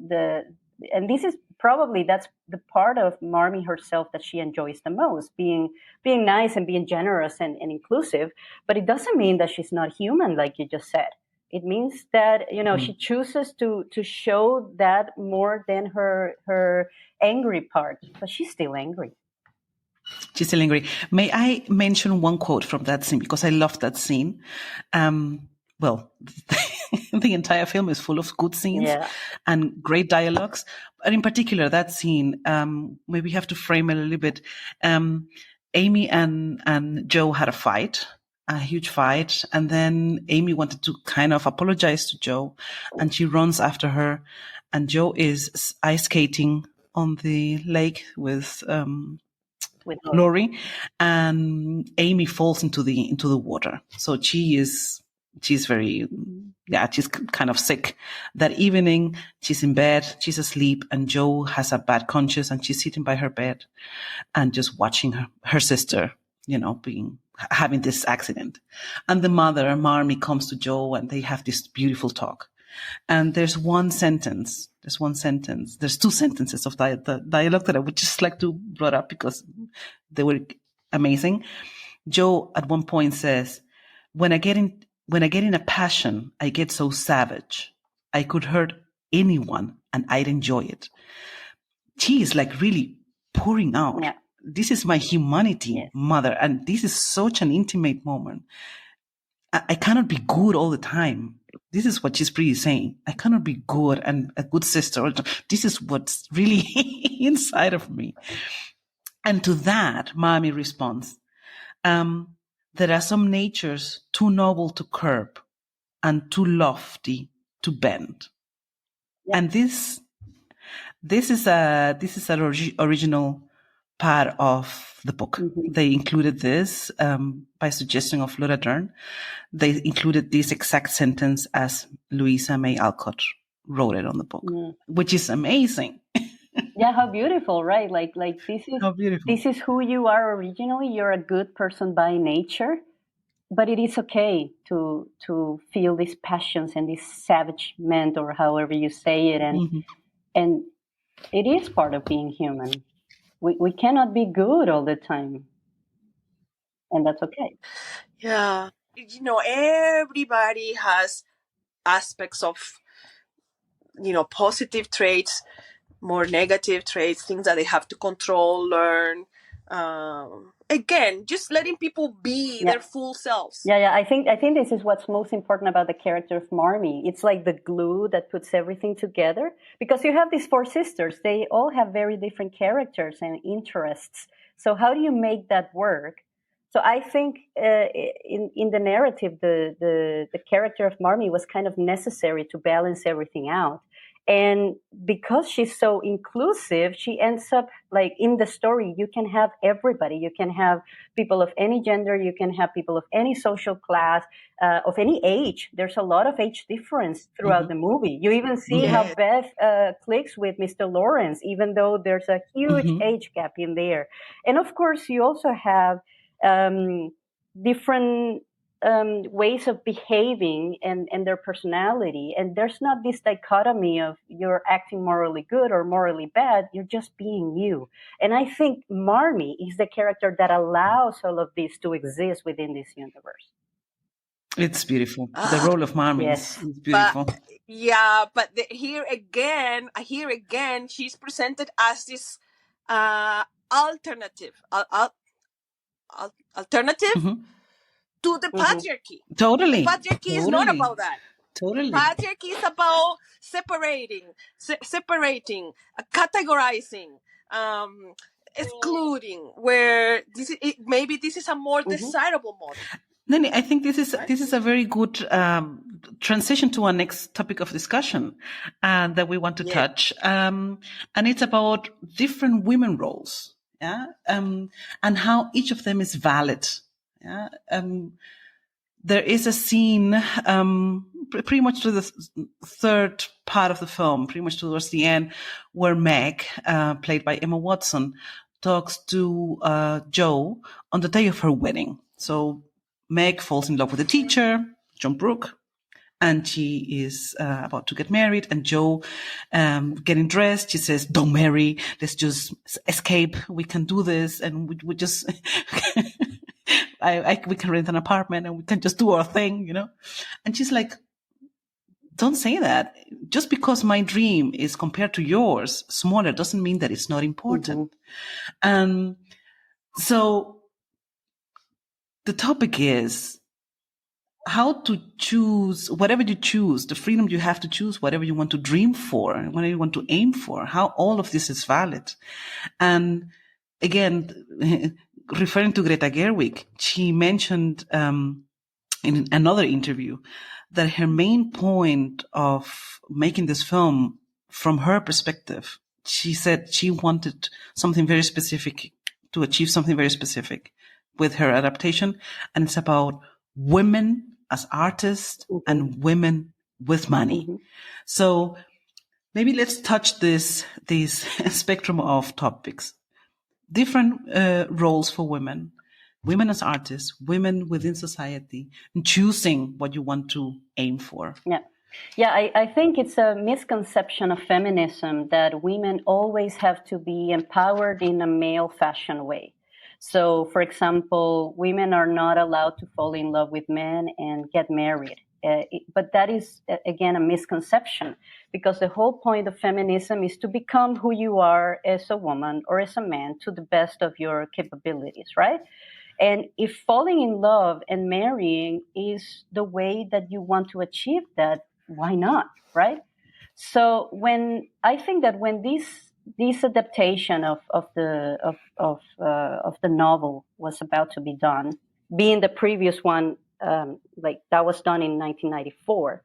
and this is probably, that's the part of Marmee herself that she enjoys the most, being nice and being generous and inclusive. But it doesn't mean that she's not human, like you just said. It means that, she chooses to show that more than her angry part, but she's still angry. She's still angry. May I mention one quote from that scene, because I love that scene. Well, the entire film is full of good scenes and great dialogues. But in particular, that scene, maybe we have to frame it a little bit. Amy and Joe had a huge fight. And then Amy wanted to kind of apologize to Joe, and she runs after her. And Joe is ice skating on the lake with Laurie, and Amy falls into the water. So she's very, she's kind of sick. That evening, she's in bed, she's asleep, and Joe has a bad conscience, and she's sitting by her bed and just watching her sister, having this accident. And the mother, Marmee, comes to Joe, and they have this beautiful talk. And there's two sentences of the dialogue that I would just like to bring up because they were amazing. Joe at one point says, when I get in a passion, I get so savage. I could hurt anyone and I'd enjoy it. She is like really pouring out. Yeah. This is my humanity, mother. And this is such an intimate moment. I cannot be good all the time. This is what she's really saying. I cannot be good and a good sister. This is what's really inside of me. And to that, Marmee responds, there are some natures too noble to curb and too lofty to bend. Yeah. And this is an original part of the book. Mm-hmm. They included this by suggestion of Laura Dern. They included this exact sentence as Louisa May Alcott wrote it on the book, which is amazing. Yeah, how beautiful, right? Like this is who you are originally. You're a good person by nature, but it is okay to feel these passions and this savagement, or however you say it, and it is part of being human. We cannot be good all the time, and that's okay. Yeah. Everybody has aspects of, positive traits, more negative traits, things that they have to control, learn. Again, just letting people be their full selves. Yeah. I think this is what's most important about the character of Marmee. It's like the glue that puts everything together, because you have these four sisters. They all have very different characters and interests. So how do you make that work? So I think in the narrative, the character of Marmee was kind of necessary to balance everything out. And because she's so inclusive, she ends up, like, in the story, you can have everybody. You can have people of any gender. You can have people of any social class, of any age. There's a lot of age difference throughout the movie. You even see how Beth clicks with Mr. Lawrence, even though there's a huge age gap in there. And of course, you also have different ways of behaving and their personality. And there's not this dichotomy of you're acting morally good or morally bad. You're just being you. And I think Marmee is the character that allows all of this to exist within this universe. It's beautiful. The role of Marmee is beautiful. But here again, she's presented as this alternative alternative to the patriarchy. Totally. The patriarchy is not about that. Totally. Patriarchy is about separating, categorizing, excluding. Where maybe this is a more desirable model. Nene, I think this is a very good transition to our next topic of discussion that we want to touch, and it's about different women roles, and how each of them is valid. There is a scene pretty much to the third part of the film, pretty much towards the end, where Meg, played by Emma Watson, talks to Jo on the day of her wedding. So Meg falls in love with a teacher, John Brooke, and she is about to get married. And Jo, getting dressed, she says, "Don't marry. Let's just escape. We can do this, and we just we can rent an apartment and we can just do our thing, And she's like, "Don't say that. Just because my dream is compared to yours smaller doesn't mean that it's not important." So the topic is how to choose whatever you choose, the freedom you have to choose whatever you want to dream for, whatever you want to aim for, how all of this is valid. And again, referring to Greta Gerwig, she mentioned in another interview that her main point of making this film, from her perspective, she said she wanted something very specific, to achieve something very specific with her adaptation. And it's about women as artists and women with money. So maybe let's touch this spectrum of topics. Different roles for women as artists, women within society, and choosing what you want to aim for. Yeah, I think it's a misconception of feminism that women always have to be empowered in a male fashion way. So, for example, women are not allowed to fall in love with men and get married. But that is, again, a misconception, because the whole point of feminism is to become who you are as a woman or as a man to the best of your capabilities, right? And if falling in love and marrying is the way that you want to achieve that, why not, right? So I think that when this adaptation of the novel was about to be done, being the previous one, like that was done in 1994,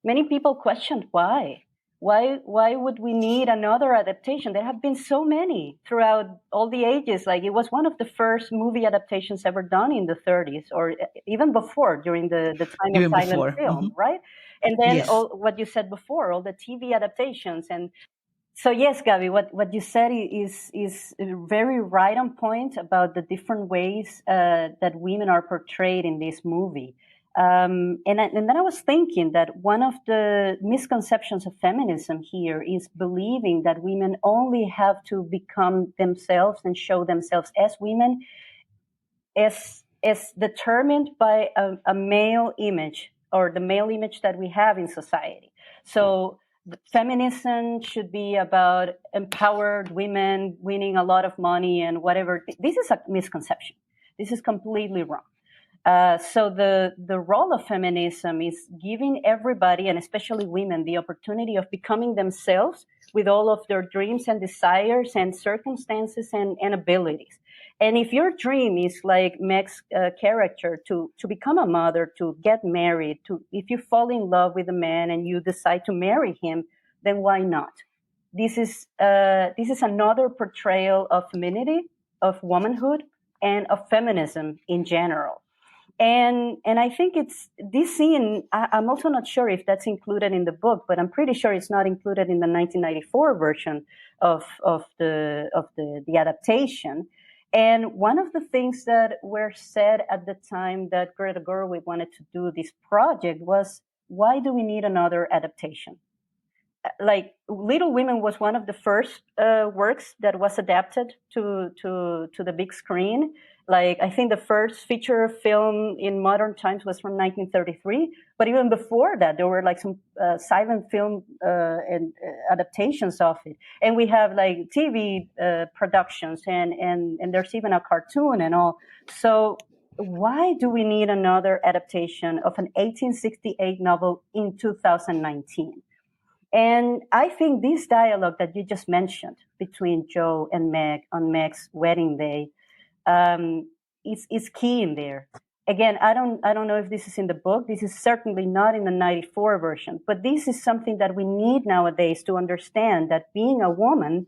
many people questioned why. Why would we need another adaptation? There have been so many throughout all the ages. Like, it was one of the first movie adaptations ever done in the 30s, or even before, during the time of silent film, right? And then what you said before, all the TV adaptations. And so, yes, Gabi, what you said is very right on point about the different ways that women are portrayed in this movie. And then I was thinking that one of the misconceptions of feminism here is believing that women only have to become themselves and show themselves as women as determined by a male image, or the male image that we have in society. So feminism should be about empowered women winning a lot of money and whatever. This is a misconception. This is completely wrong. So the role of feminism is giving everybody, and especially women, the opportunity of becoming themselves with all of their dreams and desires and circumstances and abilities. And if your dream is like Meg's character, to become a mother, to get married, if you fall in love with a man and you decide to marry him, then why not? This is another portrayal of femininity, of womanhood, and of feminism in general. And I think it's this scene. I'm also not sure if that's included in the book, but I'm pretty sure it's not included in the 1994 version of the adaptation. And one of the things that were said at the time that Greta Gerwig wanted to do this project was, why do we need another adaptation? Like, Little Women was one of the first works that was adapted to the big screen. Like, I think the first feature film in modern times was from 1933, but even before that, there were like some silent film and adaptations of it. And we have like TV productions, and there's even a cartoon and all. So why do we need another adaptation of an 1868 novel in 2019? And I think this dialogue that you just mentioned between Joe and Meg on Meg's wedding day is key in there. Again, I don't know if this is in the book. This is certainly not in the 94 version, but this is something that we need nowadays to understand that being a woman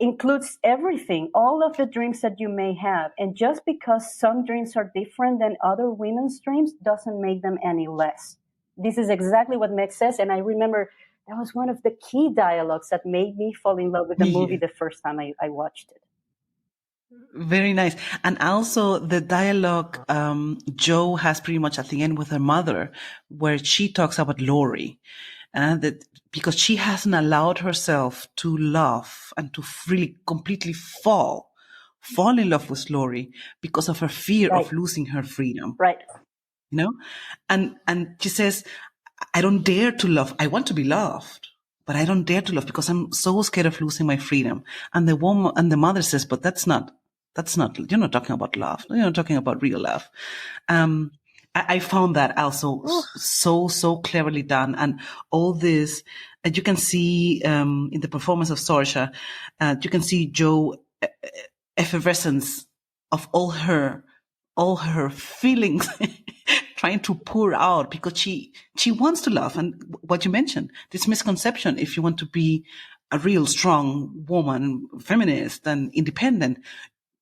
includes everything, all of the dreams that you may have. And just because some dreams are different than other women's dreams doesn't make them any less. This is exactly what Meg says. And I remember that was one of the key dialogues that made me fall in love with the movie the first time I watched it. Very nice. And also the dialogue Joe has pretty much at the end with her mother, where she talks about Laurie, and that because she hasn't allowed herself to love and to really completely fall in love with Laurie because of her fear of losing her freedom. Right. You know? And she says, I don't dare to love. I want to be loved, but I don't dare to love because I'm so scared of losing my freedom. And the woman and the mother says, but that's not, you're not talking about love. You're not talking about real love. I found that also so cleverly done. And all this, and you can see, in the performance of Saoirse, you can see Joe effervescence of all her feelings trying to pour out because she wants to love. And what you mentioned, this misconception, if you want to be a real strong woman, feminist and independent,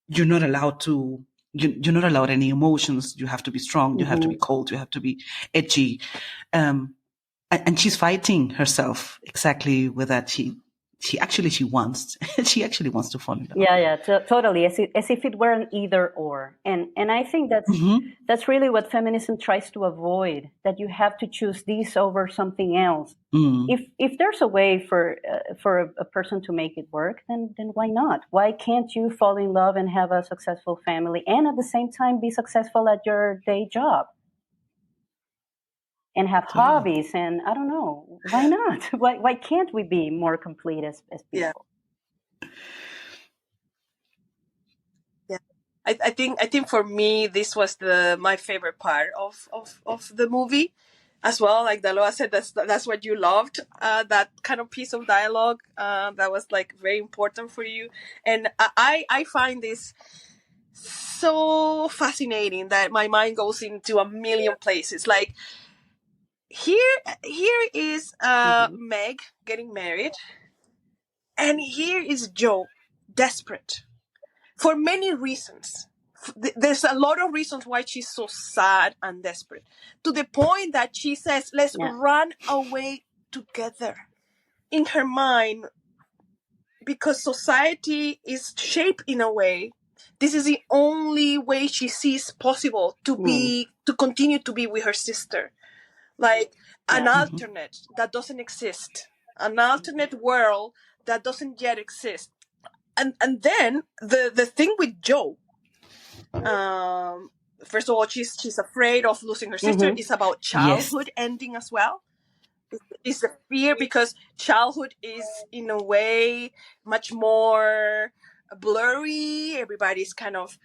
you're not allowed any emotions. You have to be strong. You have to be cold. You have to be edgy. And she's fighting herself exactly with that. She actually wants to fall in love. Yeah, totally. As if it were an either or. And I think that's really what feminism tries to avoid, that you have to choose this over something else. If there's a way for a person to make it work, then why not? Why can't you fall in love and have a successful family and at the same time be successful at your day job? And have hobbies, and I don't know, why not? Why can't we be more complete as people? Yeah, I think for me this was my favorite part of the movie as well. Like Daloa said, that's what you loved, that kind of piece of dialogue that was like very important for you. And I find this so fascinating that my mind goes into a million places. Like, here is Meg getting married, and here is Joe desperate for many reasons. There's a lot of reasons why she's so sad and desperate, to the point that she says, let's run away together. In her mind, because society is shaped in a way, this is the only way she sees possible to continue to be with her sister. Like an alternate that doesn't exist, an alternate world that doesn't yet exist. And then the thing with Joe, first of all, she's afraid of losing her sister. It's about childhood ending as well. It's the fear because childhood is in a way much more blurry. Everybody's kind of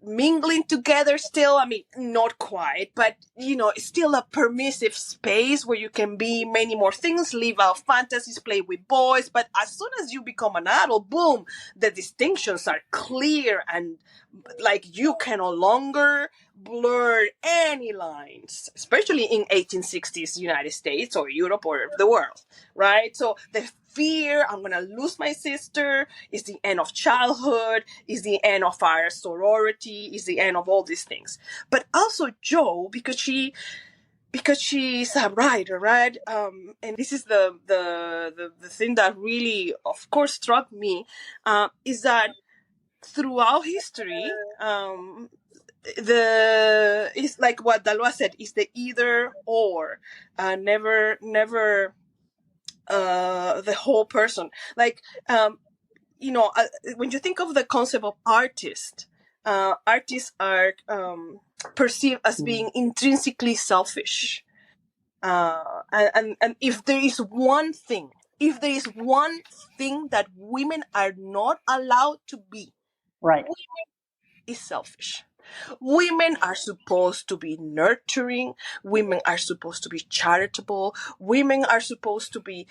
mingling together still. I mean, not quite, but it's still a permissive space where you can be many more things, live out fantasies, play with boys. But as soon as you become an adult, boom, the distinctions are clear, and like you can no longer blur any lines, especially in 1860s United States or Europe or the world, right? So the fear, I'm going to lose my sister, is the end of childhood, is the end of our sorority, is the end of all these things. But also Joe, because she's a writer, right? And this is the thing that really, of course, struck me, is that throughout history, it's like what Daloa said, is the either or, never the whole person. Like, when you think of the concept of artist, artists are perceived as being intrinsically selfish. And if there is one thing, that women are not allowed to be, Right. women is selfish. Women are supposed to be nurturing. Women are supposed to be charitable. Women are supposed to be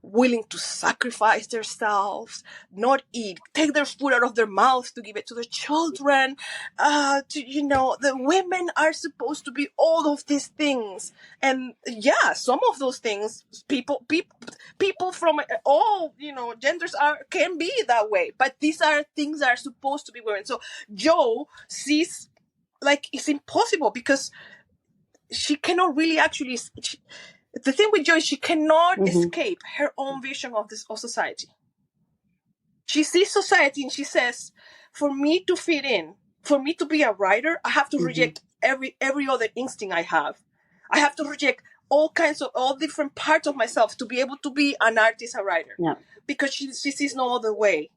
willing to sacrifice themselves, not eat, take their food out of their mouths to give it to the children. The women are supposed to be all of these things. And yeah, some of those things, people from all, genders can be that way. But these are things that are supposed to be women. So Jo sees like it's impossible because she cannot really actually. The thing with Jo is she cannot escape her own vision of society. She sees society and she says, "For me to fit in, for me to be a writer, I have to reject every other instinct I have. I have to reject all different parts of myself to be able to be an artist, a writer, because she sees no other way."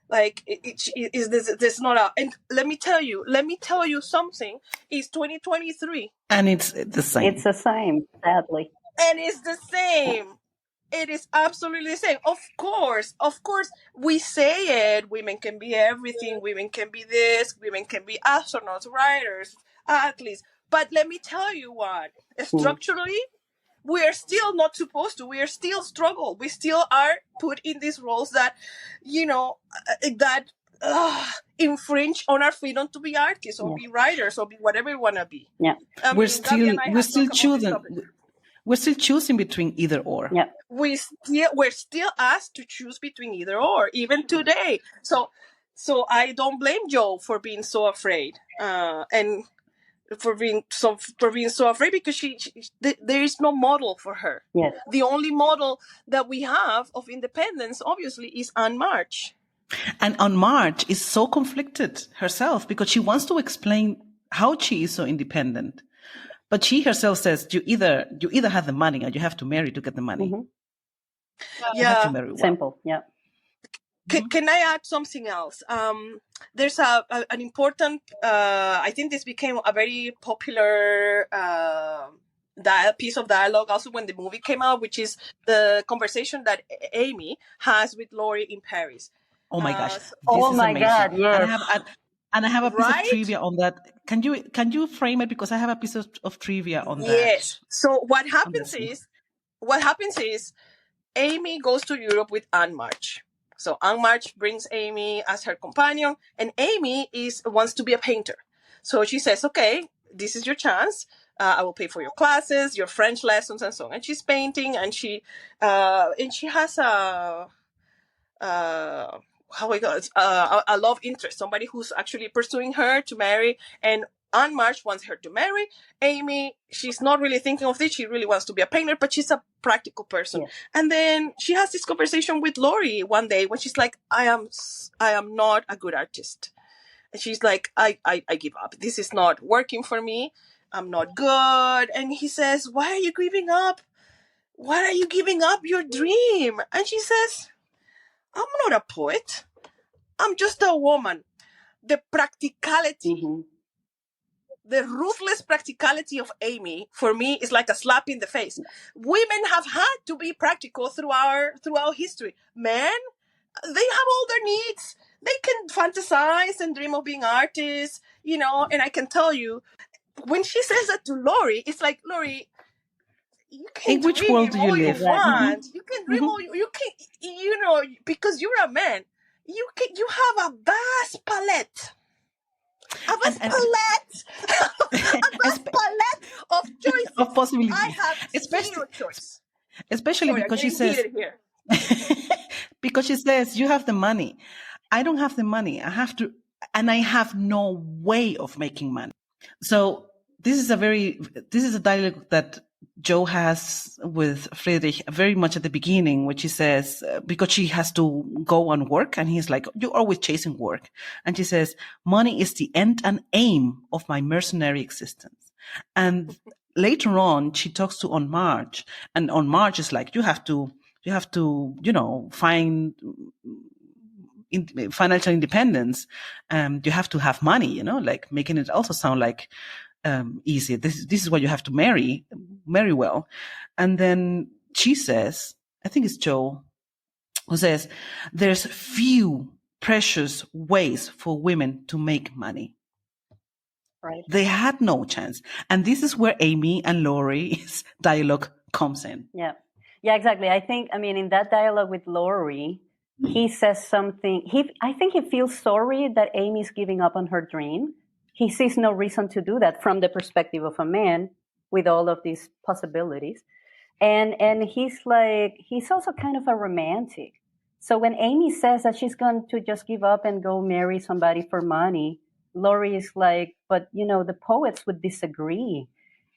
Like there's not a. And let me tell you something. It's 2023, and it's the same. It's the same, sadly. and it's the same. It is absolutely the same. Of course, we say it. Women can be everything. Women can be this. Women can be astronauts, writers, athletes. But let me tell you what. Structurally, we are still not supposed to. We are still struggle. We still are put in these roles that, infringe on our freedom to be artists or be writers or be whatever we want to be. Yeah, we're still choosing between either or. Yeah, we're still asked to choose between either or, even today. So I don't blame Jo for being so afraid, and for being so afraid because there is no model for her. yes. The only model that we have of independence, obviously, is Anne March. And Anne March is so conflicted herself because she wants to explain how she is so independent. But she herself says you either have the money or you have to marry to get the money. You have to marry well. Simple. Yeah. Can I add something else? There's an important. I think this became a very popular piece of dialogue also when the movie came out, which is the conversation that Amy has with Laurie in Paris. Oh my gosh! Oh my God! Yes. And I have a piece of trivia on that. Can you frame it, because I have a piece of trivia on that. Yes. So what happens is Amy goes to Europe with Anne March. So Anne March brings Amy as her companion, and Amy wants to be a painter. So she says, "Okay, this is your chance. I will pay for your classes, your French lessons, and so on." And she's painting, and she has a love interest, somebody who's actually pursuing her to marry, and Anne March wants her to marry. Amy, she's not really thinking of this. She really wants to be a painter, but she's a practical person. Yes. And then she has this conversation with Laurie one day when she's like, I am not a good artist. And she's like, I give up. This is not working for me. I'm not good. And he says, why are you giving up? Why are you giving up your dream? And she says, I'm not a poet. I'm just a woman. The practicality, the ruthless practicality of Amy, for me, is like a slap in the face. Women have had to be practical throughout history. Men, they have all their needs. They can fantasize and dream of being artists, and I can tell you, when she says that to Laurie, it's like, Laurie, you can in which world do you live? You can dream all you can, because you're a man. You have a vast palette. A vast palette of choices. Of possibilities. I have zero choice. Especially because she says, because she says, you have the money. I don't have the money. I have to, and I have no way of making money. So this is a dialogue that Jo has with Friedrich very much at the beginning, which she says, because she has to go and work, and he's like, you're always chasing work. And she says, money is the end and aim of my mercenary existence. And later on, she talks to Anne March, and Anne March is like, you have to, find financial independence, you have to have money, like making it also sound like easy. This is why you have to marry well. And then she says, I think it's Joe, who says, there's few precious ways for women to make money. Right. They had no chance. And this is where Amy and Laurie's dialogue comes in. Yeah. Yeah, exactly. I think, in that dialogue with Laurie, he says something. I think he feels sorry that Amy's giving up on her dream. He sees no reason to do that from the perspective of a man with all of these possibilities. And he's also kind of a romantic. So when Amy says that she's going to just give up and go marry somebody for money, Laurie is like, but the poets would disagree.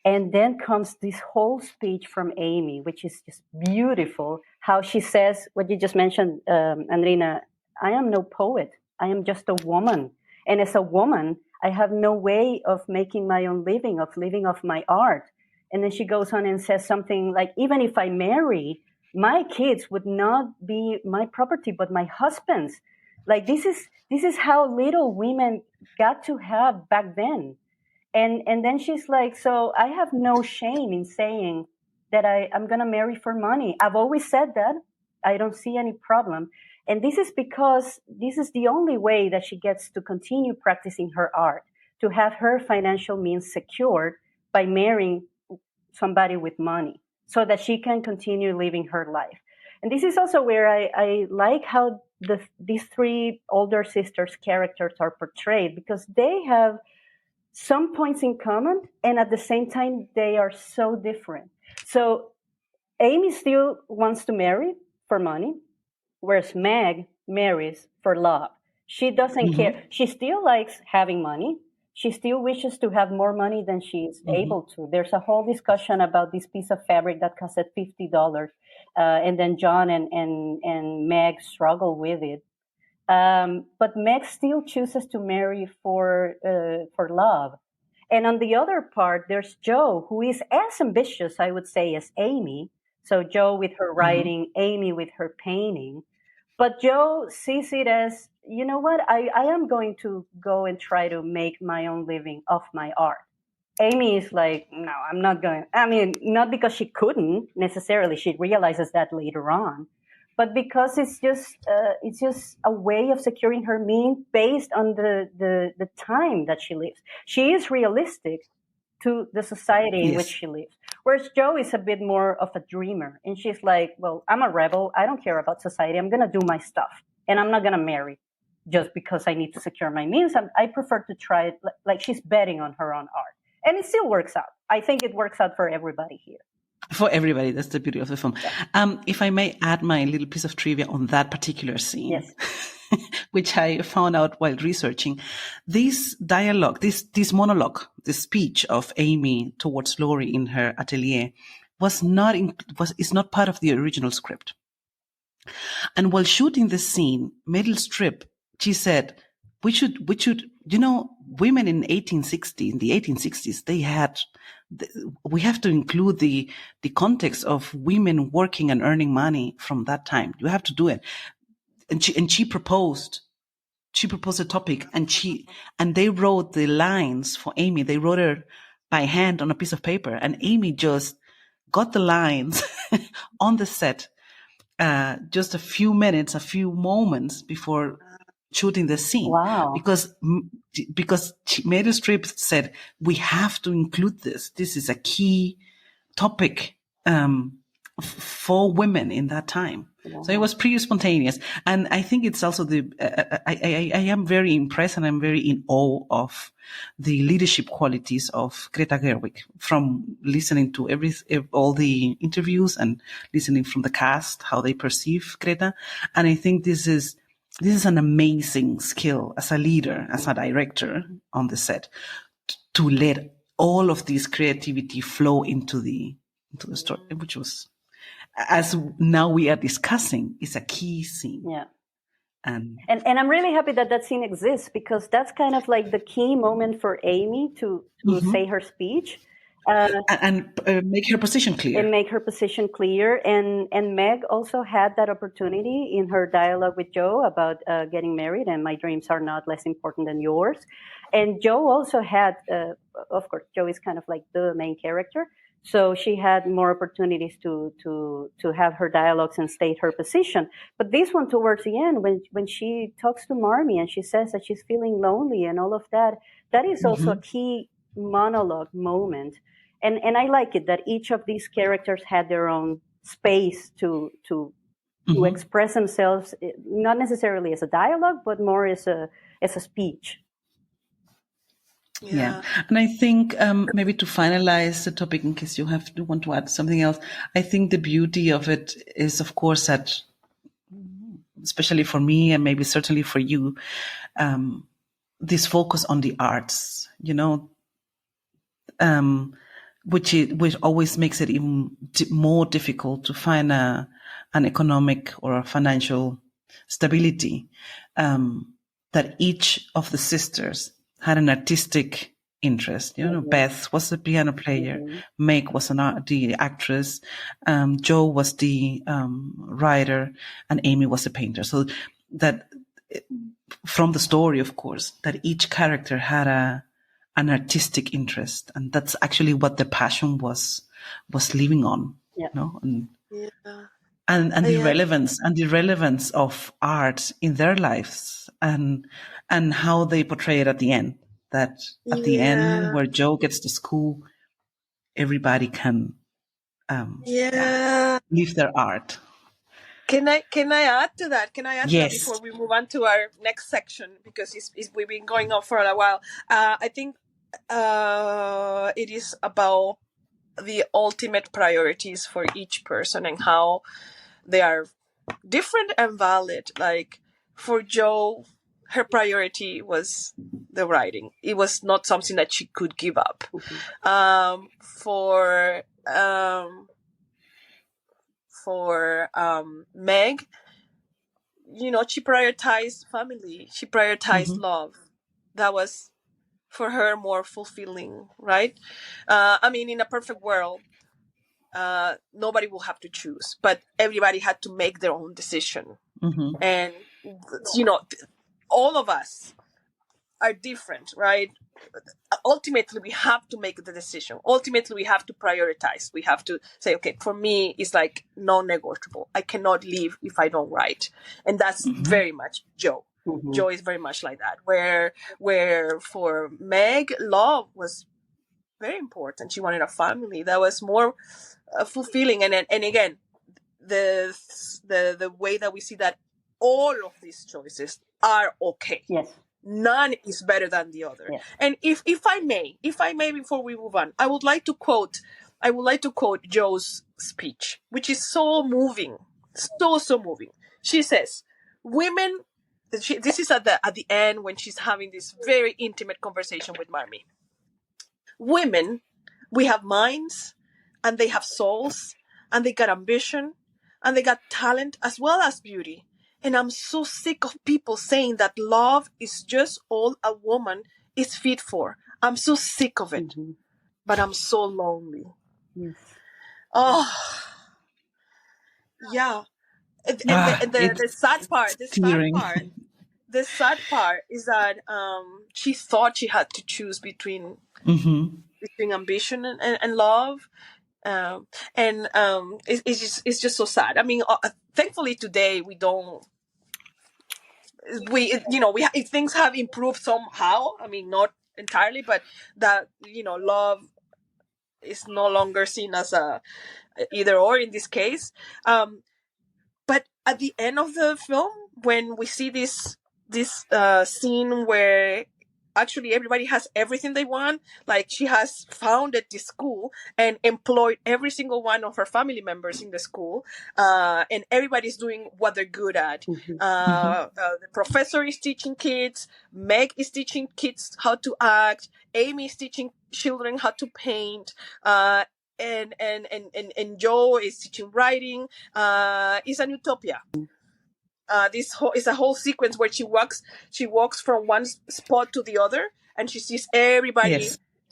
And then comes this whole speech from Amy, which is just beautiful. How she says what you just mentioned, Andrina, I am no poet. I am just a woman. And as a woman, I have no way of making my own living, of living off my art. And then she goes on and says something like, even if I marry, my kids would not be my property, but my husband's. Like, this is how little women got to have back then. And then she's like, so I have no shame in saying that I'm going to marry for money. I've always said that. I don't see any problem. And this is because this is the only way that she gets to continue practicing her art, to have her financial means secured by marrying somebody with money so that she can continue living her life. And this is also where I like how these three older sisters' characters are portrayed, because they have some points in common, and at the same time, they are so different. So Amy still wants to marry for money, whereas Meg marries for love. She doesn't care. She still likes having money. She still wishes to have more money than she's able to. There's a whole discussion about this piece of fabric that costed $50. And then John and Meg struggle with it. But Meg still chooses to marry for love. And on the other part, there's Joe, who is as ambitious, I would say, as Amy. So Joe with her writing, Amy with her painting. But Joe sees it as, you know what, I am going to go and try to make my own living off my art. Amy is like, no, I'm not going. Not because she couldn't necessarily. She realizes that later on. But because it's just a way of securing her means based on the time that she lives. She is realistic to the society in which she lives. Whereas Joe is a bit more of a dreamer. And she's like, well, I'm a rebel. I don't care about society. I'm going to do my stuff. And I'm not going to marry just because I need to secure my means. I prefer to try it. Like, she's betting on her own art. And it still works out. I think it works out for everybody here. For everybody. That's the beauty of the film. Yeah. If I may add my little piece of trivia on that particular scene, yes. Which I found out while researching, this dialogue, this monologue, this speech of Amy towards Laurie in her atelier is not part of the original script. And while shooting this scene, Meryl Streep, she said, we should, women in the 1860s, we have to include the context of women working and earning money from that time. You have to do it. And she proposed a topic, and they wrote the lines for Amy. They wrote her by hand on a piece of paper, and Amy just got the lines on the set, just a few moments before shooting the scene. Wow. Because Meryl Streep said, we have to include this. This is a key topic for women in that time. Yeah. So it was pretty spontaneous. And I think it's also I am very impressed, and I'm very in awe of the leadership qualities of Greta Gerwig, from listening to all the interviews and listening from the cast, how they perceive Greta. And I think this is an amazing skill as a leader, as a director on the set, to let all of this creativity flow into the story, which was, as now we are discussing, is a key scene. Yeah. And I'm really happy that scene exists, because that's kind of like the key moment for Amy to say her speech. and make her position clear. And make her position clear. And Meg also had that opportunity in her dialogue with Joe about getting married, and my dreams are not less important than yours. And Joe also had, of course, Joe is kind of like the main character, so she had more opportunities to have her dialogues and state her position. But this one, towards the end, when she talks to Marmee and she says that she's feeling lonely and all of that, that is also a key monologue moment. And I like it that each of these characters had their own space to express themselves, not necessarily as a dialogue, but more as a speech. Yeah. And I think maybe to finalize the topic, in case you want to add something else, I think the beauty of it is, of course, that especially for me and maybe certainly for you, this focus on the arts, which always makes it even more difficult to find an economic or a financial stability. That each of the sisters had an artistic interest. Beth was the piano player, Meg was the actress, Joe was the writer, and Amy was the painter. So that from the story, of course, that each character had an artistic interest, and that's actually what the passion was living on. And the relevance of art in their lives, and how they portray it at the end. That at the end, where Joe gets to school, everybody can leave their art. Can I add to that? Can I add to that Yes. before we move on to our next section, because we've been going on for a while. I think it is about the ultimate priorities for each person and how they are different and valid. Like for Joe, her priority was the writing. It was not something that she could give up. For Meg, she prioritized family. She prioritized love. That was for her more fulfilling, right? In a perfect world, nobody will have to choose, but everybody had to make their own decision. And, all of us are different, right? Ultimately, we have to make the decision. Ultimately, we have to prioritize. We have to say, okay, for me, it's like non-negotiable. I cannot leave if I don't write. And that's very much Joe. Joe is very much like that, where for Meg, love was very important. She wanted a family that was more fulfilling. And again, the way that we see that all of these choices are okay. Yes. None is better than the other. Yes. And if I may, before we move on, I would like to quote Joe's speech, which is so moving, so moving. She says, "Women." This is at the end when she's having this very intimate conversation with Marmee. Women, we have minds, and they have souls, and they got ambition, and they got talent as well as beauty. And I'm so sick of people saying that love is just all a woman is fit for. I'm so sick of it. But I'm so lonely. Yes. Oh, yeah. And the sad part is that she thought she had to choose between ambition and love. It's just so sad. Thankfully today things have improved somehow. Not entirely, but that love is no longer seen as a either or in this case. But at the end of the film, when we see this scene where actually everybody has everything they want, like she has founded this school and employed every single one of her family members in the school, and everybody's doing what they're good at. The professor is teaching kids, Meg is teaching kids how to act, Amy is teaching children how to paint, and Joe is teaching writing. It's an utopia. This is a whole sequence where she walks from one spot to the other, and she sees everybody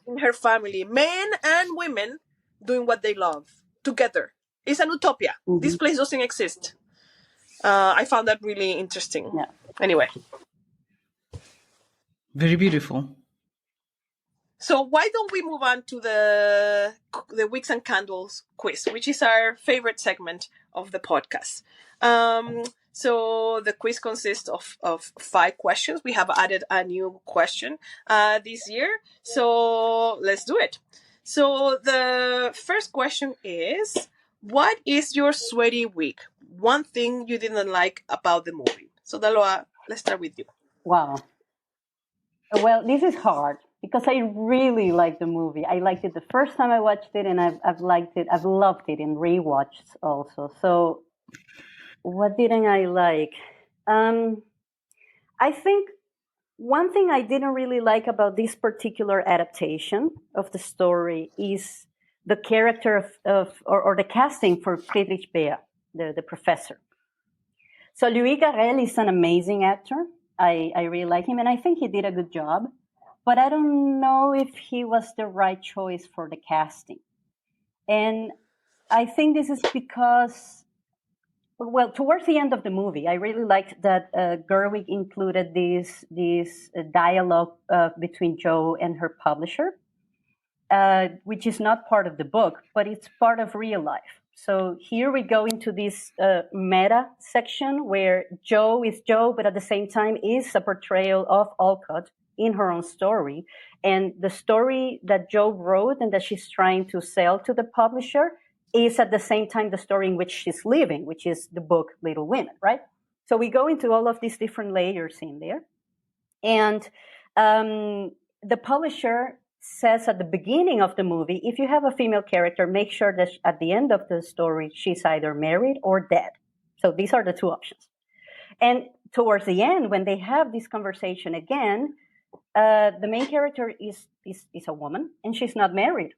in her family, men and women doing what they love together. It's an utopia. This place doesn't exist. I found that really interesting. Yeah. Anyway, Very beautiful. so why don't we move on to the Wicks and Candles quiz, which is our favorite segment of the podcast. So the quiz consists of 5 questions. We have added a new question this year. So let's do it. So the first question is, what is your sweaty week? One thing you didn't like about the movie. So Daloa, let's start with you. Wow. Well, this is hard because I really like the movie. I liked it the first time I watched it, and I've liked it. I've loved it in rewatches also. So, what didn't I like? I think one thing I didn't really like about this particular adaptation of the story is the character or the casting for Friedrich Beer, the professor. So Louis Garrel is an amazing actor. I really like him, and I think he did a good job. But I don't know if he was the right choice for the casting. And I think this is because, well, towards the end of the movie, I really liked that Gerwig included this dialogue between Jo and her publisher, which is not part of the book, but it's part of real life. So here we go into this meta section where Jo is Jo, but at the same time is a portrayal of Alcott in her own story. And the story that Jo wrote and that she's trying to sell to the publisher is at the same time the story in which she's living, which is the book Little Women, right? So we go into all of these different layers in there. And the publisher says at the beginning of the movie, if you have a female character, make sure that at the end of the story, she's either married or dead. So these are the 2 options. And towards the end, when they have this conversation again, the main character is a woman, and she's not married.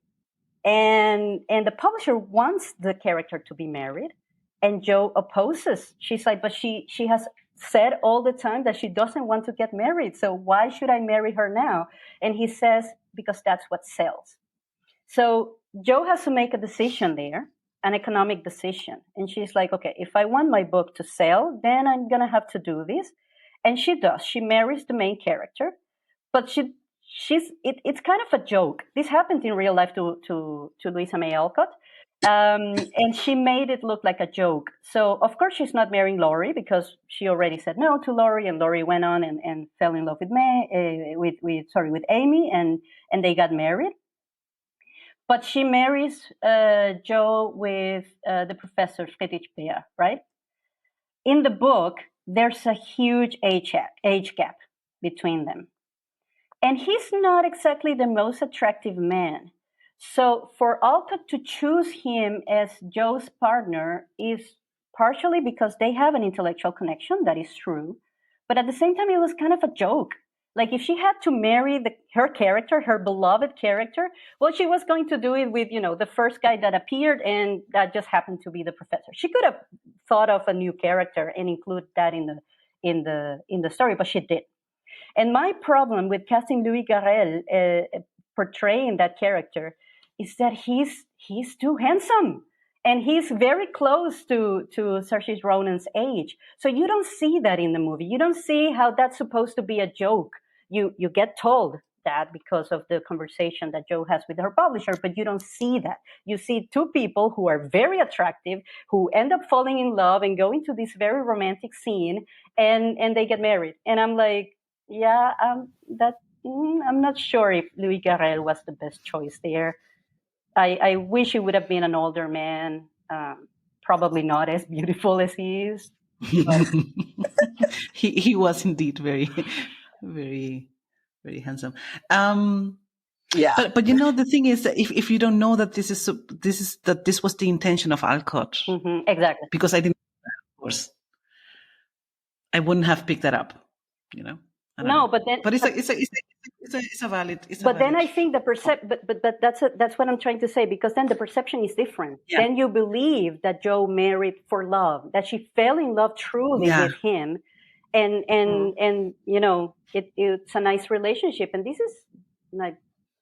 And the publisher wants the character to be married, and Jo opposes. She's like, but she has said all the time that she doesn't want to get married. So why should I marry her now? And he says, because that's what sells. So Jo has to make a decision there, an economic decision. And she's like, okay, if I want my book to sell, then I'm going to have to do this. And she does. She marries the main character, but it's kind of a joke. This happened in real life to Louisa May Alcott. And she made it look like a joke. So of course she's not marrying Laurie because she already said no to Laurie, and Laurie went on and fell in love with with Amy, and they got married. But she marries Jo with the professor Friedrich Beer, right? In the book, there's a huge age gap between them. And he's not exactly the most attractive man. So for Alcott to choose him as Jo's partner is partially because they have an intellectual connection, that is true. But at the same time, it was kind of a joke. Like if she had to marry her character, her beloved character, well, she was going to do it with, the first guy that appeared, and that just happened to be the professor. She could have thought of a new character and include that in the story, but she didn't. And my problem with casting Louis Garrel portraying that character is that he's too handsome, and he's very close to Saoirse Ronan's age. So you don't see that in the movie. You don't see how that's supposed to be a joke. You get told that because of the conversation that Jo has with her publisher, but you don't see that. You see 2 people who are very attractive, who end up falling in love and go into this very romantic scene, and they get married. And I'm like, yeah, I'm not sure if Louis Garrel was the best choice there. I wish he would have been an older man, probably not as beautiful as he is. But he was indeed very, very, very handsome. Yeah. But the thing is that if you don't know that this was the intention of Alcott, exactly, because I didn't, of course, I wouldn't have picked that up. No, but then it's a valid. But then I think but that's what I'm trying to say, because then the perception is different. Yeah. Then you believe that Jo married for love, that she fell in love truly with him, and it's a nice relationship. And this is like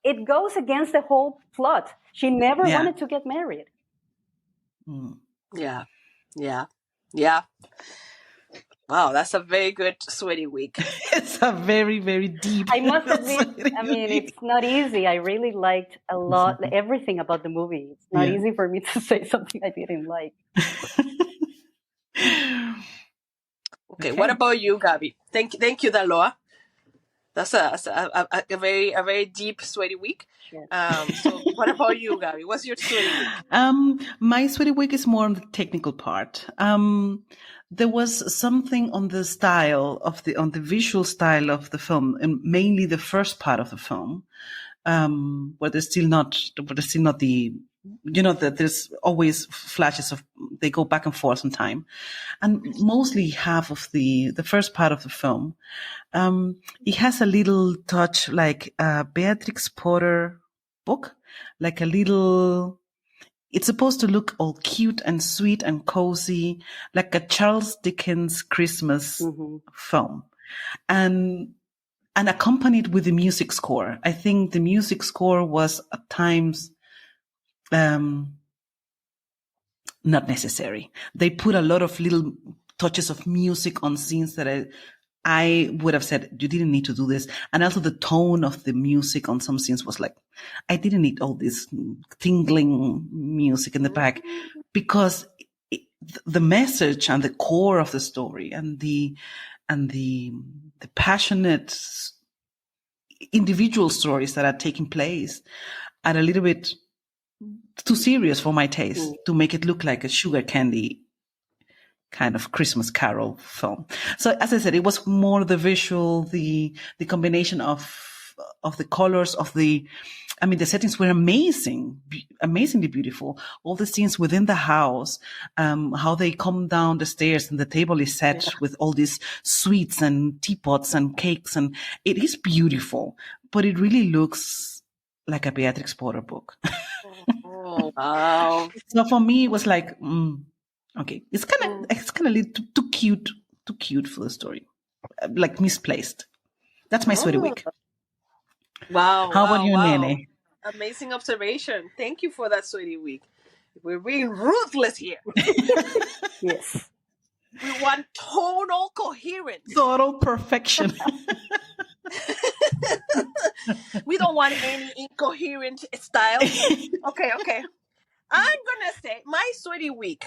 it goes against the whole plot. She never Yeah. wanted to get married. Yeah. Yeah. Yeah. Wow, that's a very good sweaty week. It's a very, very deep. I must admit, I mean, week. it's not easy. I really liked a lot, everything about the movie. It's not Yeah. easy for me to say something I didn't like. Okay, what about you, Gabby? Thank you, Daloa. That's a very deep sweaty week. Yes. So what about you, Gabby? What's your sweaty week? My sweaty week is more on the technical part. There was something on the style of on the visual style of the film, and mainly the first part of the film, where there's still not the, that there's always flashes of, they go back and forth in time, and mostly half of the first part of the film, it has a little touch like a Beatrix Potter book, like a little. It's supposed to look all cute and sweet and cozy, like a Charles Dickens Christmas film, and accompanied with the music score. I think the music score was at times not necessary. They put a lot of little touches of music on scenes that I would have said, you didn't need to do this. And also the tone of the music on some scenes was like, I didn't need all this tingling music in the back, because the message and the core of the story and the passionate individual stories that are taking place are a little bit too serious for my taste to make it look like a sugar candy kind of Christmas Carol film. So as I said, it was more the visual, the combination of the colors of the settings were amazingly beautiful. All the scenes within the house, how they come down the stairs and the table is set with all these sweets and teapots and cakes, and it is beautiful, but it really looks like a Beatrix Potter book. Oh, wow. So for me, it was like, okay, it's kind of too cute for the story, like misplaced. That's my sweaty week. Wow. How about you, wow. Nene? Amazing observation. Thank you for that sweaty week. We're being ruthless here. Yes. We want total coherence. Total perfection. We don't want any incoherent style. Okay. I'm gonna say my sweaty week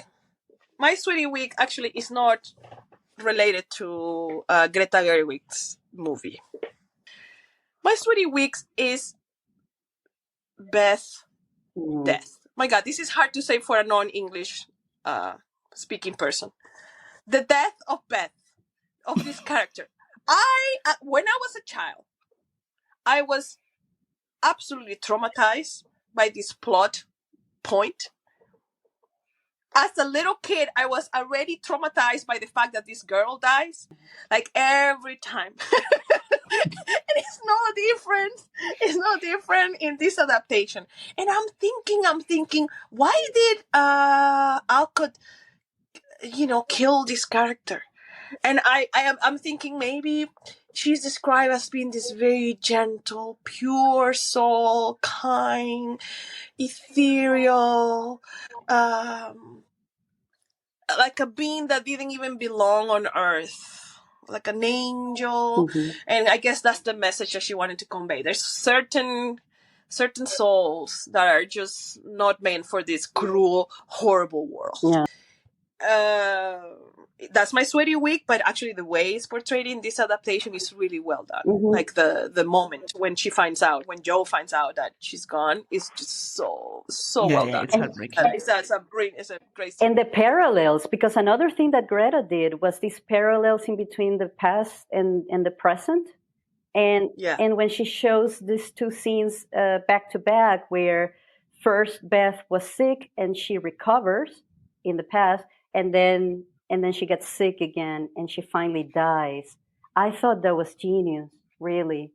actually is not related to Greta Gerwig's movie. My sweaty week is Beth's death. My God, this is hard to say for a non-English speaking person. The death of Beth, of this character. When I was a child, I was absolutely traumatized by this plot point. As a little kid, I was already traumatized by the fact that this girl dies, like every time. And it's no different. It's no different in this adaptation. And I'm thinking, why did Alcott, kill this character? And I'm thinking maybe she's described as being this very gentle, pure soul, kind, ethereal, like a being that didn't even belong on earth, like an angel. And I guess that's the message that she wanted to convey. There's certain souls that are just not meant for this cruel, horrible world. That's my sweaty week, but actually the way it's portrayed in this adaptation is really well done. Like the moment when Joe finds out that she's gone is just so well done. It's heartbreaking. It's a great scene. And the parallels, because another thing that Greta did was these parallels in between the past and the present. And when she shows these two scenes back to back, where first Beth was sick and she recovers in the past, and then she gets sick again and she finally dies. I thought that was genius, really.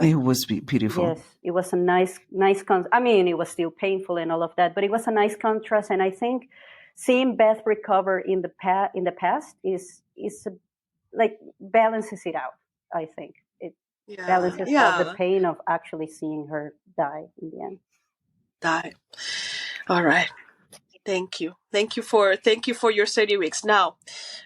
It was beautiful. Yes, it was a nice it was still painful and all of that, but it was a nice contrast. And I think seeing Beth recover in the past is like balances it out. I think it. balances out the Yeah. pain of actually seeing her die in the end. Die. All right. Thank you. Thank you for your 30 weeks. Now,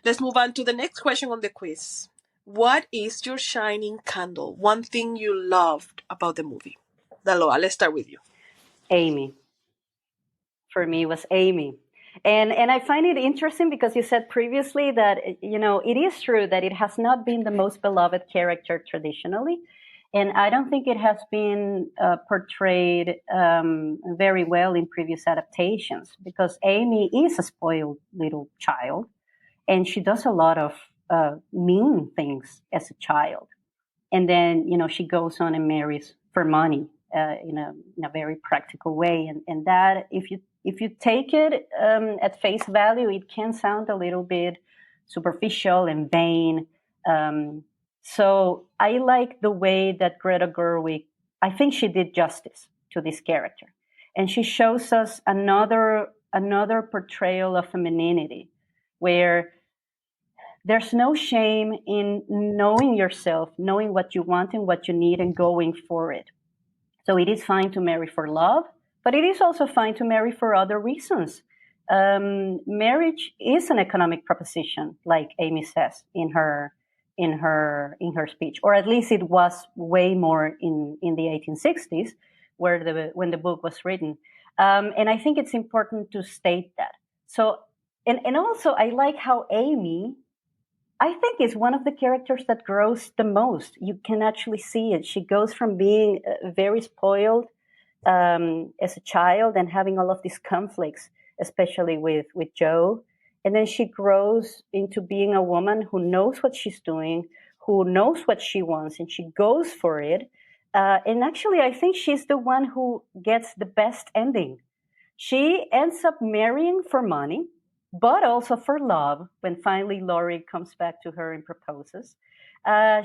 let's move on to the next question on the quiz. What is your shining candle? One thing you loved about the movie. Daloa, let's start with you. Amy. For me, was Amy. And I find it interesting because you said previously that, it is true that it has not been the most beloved character traditionally. And I don't think it has been portrayed very well in previous adaptations, because Amy is a spoiled little child and she does a lot of mean things as a child. And then, she goes on and marries for money in a very practical way. And that, if you take it at face value, it can sound a little bit superficial and vain. So I like the way that Greta Gerwig, I think she did justice to this character. And she shows us another portrayal of femininity, where there's no shame in knowing yourself, knowing what you want and what you need, and going for it. So it is fine to marry for love, but it is also fine to marry for other reasons. Marriage is an economic proposition, like Amy says in her speech, or at least it was way more in the 1860s, when the book was written. And I think it's important to state that. So, and also I like how Amy, I think, is one of the characters that grows the most. You can actually see it. She goes from being very spoiled as a child and having all of these conflicts, especially with Joe. And then she grows into being a woman who knows what she's doing, who knows what she wants, and she goes for it. And actually, I think she's the one who gets the best ending. She ends up marrying for money, but also for love, when finally Laurie comes back to her and proposes.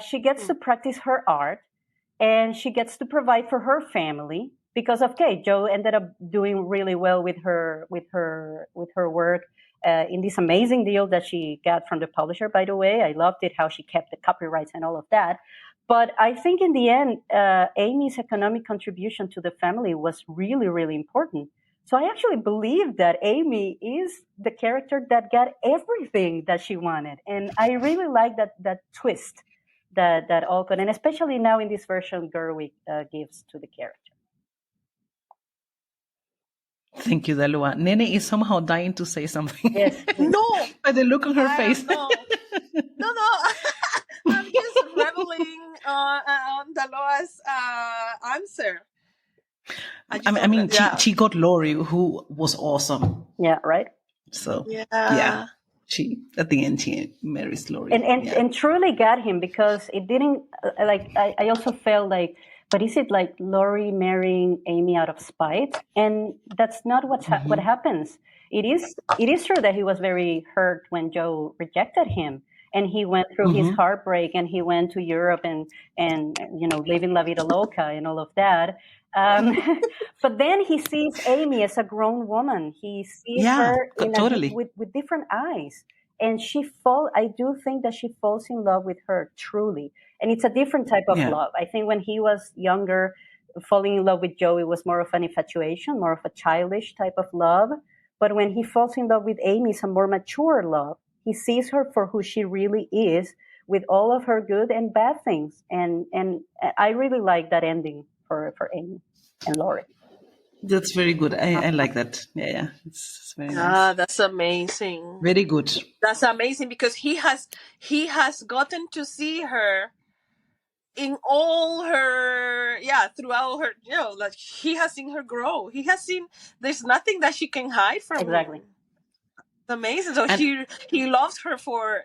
She gets to practice her art, and she gets to provide for her family, because, okay, Joe ended up doing really well with her work in this amazing deal that she got from the publisher, by the way. I loved it, how she kept the copyrights and all of that. But I think in the end, Amy's economic contribution to the family was really, really important. So I actually believe that Amy is the character that got everything that she wanted. And I really like that twist that Alcott, and especially now in this version, Gerwig gives to the character. Thank you, Dalua. Nene is somehow dying to say something. Yes. No! By the look on her face. No. I'm just reveling on Daloa's answer. She got Laurie, who was awesome. Yeah, right? So, yeah. She, at the end, she marries Laurie. And truly got him, because it didn't, I also felt like, but is it like Laurie marrying Amy out of spite? And that's not what happens. It is true that he was very hurt when Joe rejected him, and he went through his heartbreak, and he went to Europe and living La Vida Loca and all of that. But then he sees Amy as a grown woman. He sees her with different eyes. And I do think that she falls in love with her truly. And it's a different type of love. I think when he was younger, falling in love with Joe, it was more of an infatuation, more of a childish type of love. But when he falls in love with Amy, it's a more mature love. He sees her for who she really is, with all of her good and bad things. And I really like that ending for Amy and Laurie. That's very good. I like that. Yeah. It's very nice. That's amazing. Very good. That's amazing, because he has gotten to see her in all her, throughout her, like he has seen her grow. He has seen, there's nothing that she can hide from Exactly. him. It's amazing. So he loves her for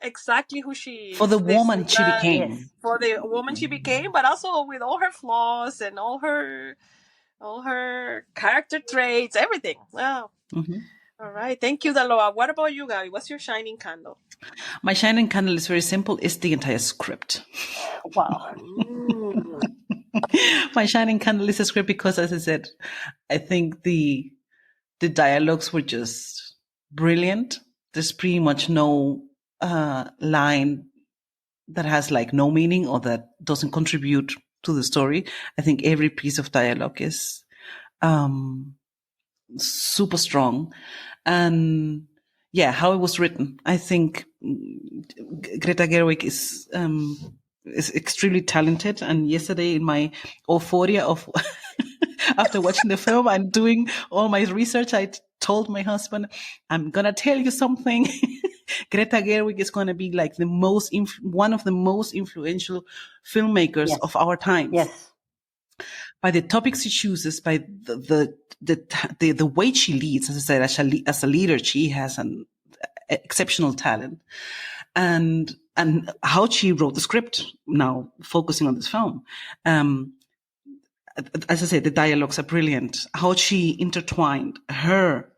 exactly who she is. For the woman she became. Yes. For the woman she became, but also with all her flaws and all her character traits, everything. Wow. All right. Thank you, Daloa. What about you, Gabi? What's your shining candle? My shining candle is very simple. It's the entire script. Wow. My shining candle is a script because, as I said, I think the dialogues were just brilliant. There's pretty much no line that has like no meaning or that doesn't contribute to the story. I think every piece of dialogue is super strong. And yeah, how it was written, I think Greta Gerwig is extremely talented. And yesterday, in my euphoria of after watching the film and doing all my research, I told my husband, "I'm gonna tell you something. Greta Gerwig is gonna be like one of the most influential filmmakers Yes. of our times." Yes. By the topics she chooses, by the way she leads. As I said, as a leader, she has an exceptional talent, and how she wrote the script. Now focusing on this film, as I said, the dialogues are brilliant. How she intertwined her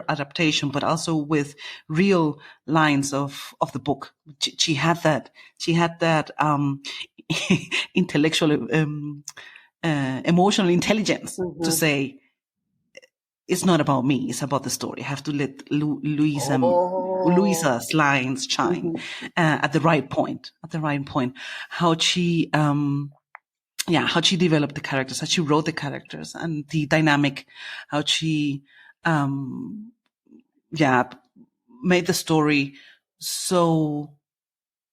adaptation, but also with real lines of the book. She had that. She had that intellectual. Emotional intelligence to say, it's not about me, it's about the story. I have to let Luisa's lines shine at the right point. How she, how she developed the characters, how she wrote the characters, and the dynamic, how she, made the story so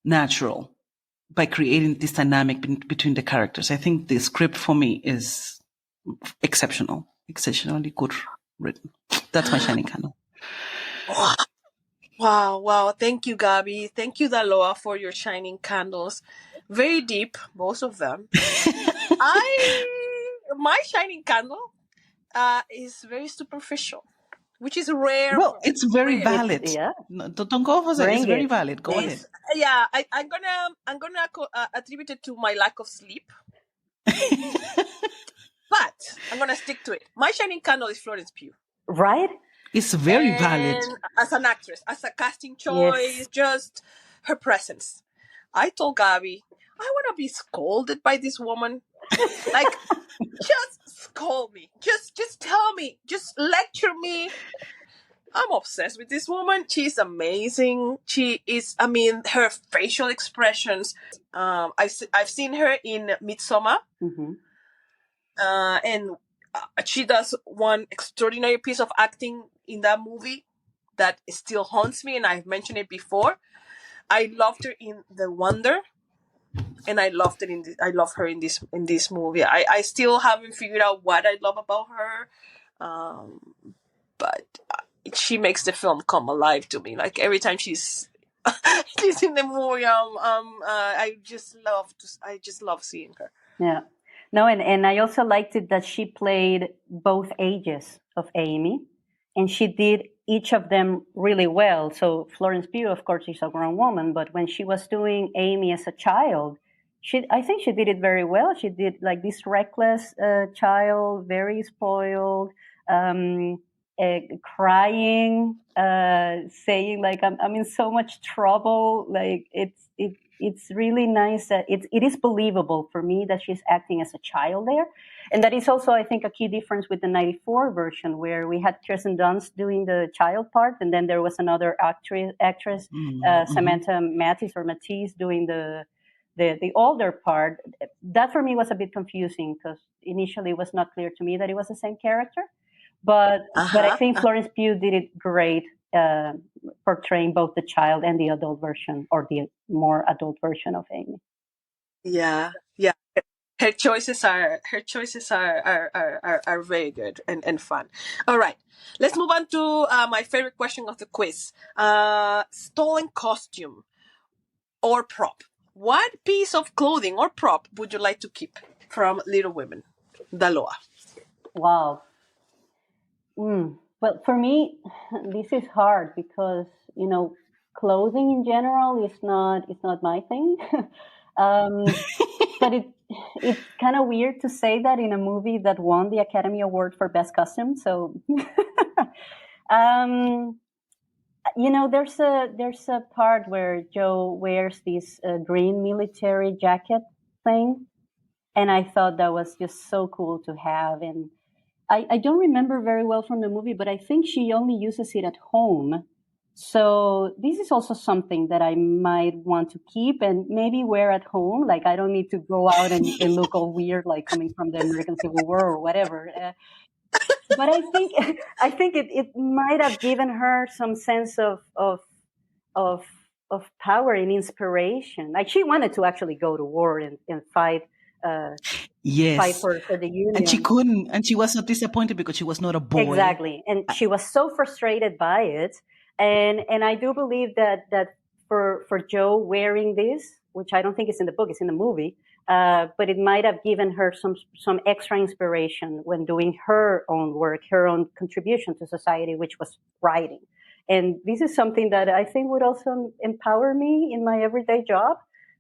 natural by creating this dynamic between the characters. I think the script for me is exceptionally good written. That's my shining candle. Wow. Thank you, Gabi. Thank you, Daloa, for your shining candles. Very deep, both of them. My shining candle is very superficial, which is rare. Well, it's very valid. No, don't go for that. It's very valid. Go ahead. Yeah, I'm gonna attribute it to my lack of sleep. But I'm gonna stick to it. My shining candle is Florence Pugh. Right? It's very valid. As an actress, as a casting choice, just her presence. I told Gabi, I want to be scolded by this woman. Like, just scold me. Just tell me. Just lecture me. I'm obsessed with this woman. She's amazing. She is, her facial expressions. I've seen her in Midsommar. And she does one extraordinary piece of acting in that movie that still haunts me, and I've mentioned it before. I loved her in The Wonder, and I love her in this movie. I still haven't figured out what I love about her, but she makes the film come alive to me. Like every time she's in the movie, I just love seeing her. Yeah. No, and I also liked it that she played both ages of Amy, and she did each of them really well. So Florence Pugh, of course, is a grown woman, but when she was doing Amy as a child, I think she did it very well. She did like this reckless child, very spoiled, crying, saying like I'm in so much trouble. Like it's really nice that it is believable for me that she's acting as a child there. And that is also, I think, a key difference with the 94 version, where we had Kirsten Dunst doing the child part, and then there was another actress, Samantha Matisse doing the older part. That for me was a bit confusing because initially it was not clear to me that it was the same character. But I think Florence Pugh did it great, portraying both the child and the adult version, or the more adult version of Amy. Yeah. Her choices are very good and fun. All right, let's move on to my favorite question of the quiz. Stolen costume or prop. What piece of clothing or prop would you like to keep from Little Women? Daloa. Wow. Well, for me, this is hard because, clothing in general is not my thing. But it's kind of weird to say that in a movie that won the Academy Award for Best Costume. So, there's a part where Joe wears this green military jacket thing, and I thought that was just so cool to have. And I don't remember very well from the movie, but I think she only uses it at home. So this is also something that I might want to keep and maybe wear at home. Like I don't need to go out and look all weird, like coming from the American Civil War or whatever. But I think I think it might have given her some sense of power and inspiration. Like she wanted to actually go to war and fight fight Yes. for the And she union. couldn't, and she was so disappointed because she was not a boy. Exactly, and she was so frustrated by it. And I do believe that for Joe wearing this, which I don't think is in the book, it's in the movie, but it might have given her some extra inspiration when doing her own work, her own contribution to society, which was writing. And this is something that I think would also empower me in my everyday job.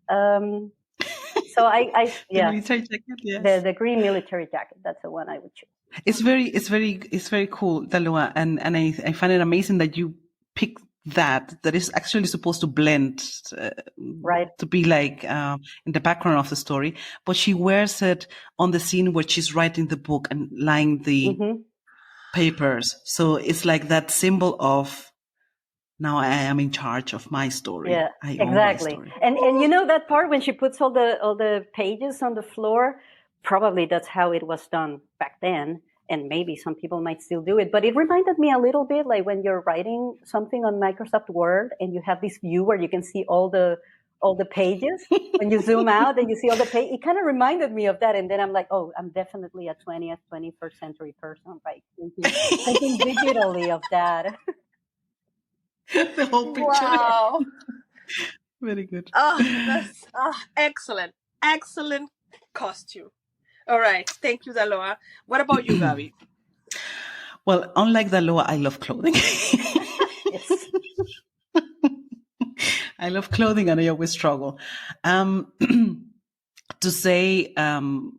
So I The yeah, military jacket, yes. the green military jacket. That's the one I would choose. It's very cool, Talua, and I find it amazing that you pick that is actually supposed to blend, Right. to be like in the background of the story, but she wears it on the scene where she's writing the book and lying the Mm-hmm. papers. So it's like that symbol of now I am in charge of my story. Yeah, I own my exactly. story. And you know that part when she puts all the pages on the floor, probably that's how it was done back then. And maybe some people might still do it, but it reminded me a little bit like when you're writing something on Microsoft Word and you have this view where you can see all the pages. When you zoom out and you see all the pages, it kind of reminded me of that. And then I'm like, oh, I'm definitely a 20th, 21st century person, right? Thinking digitally of that. The whole picture. Wow. Very good. That's excellent. Excellent costume. All right. Thank you, Daloa. What about you, Gabi? Well, unlike Daloa, I love clothing. Yes. I love clothing and I always struggle. To say, I'm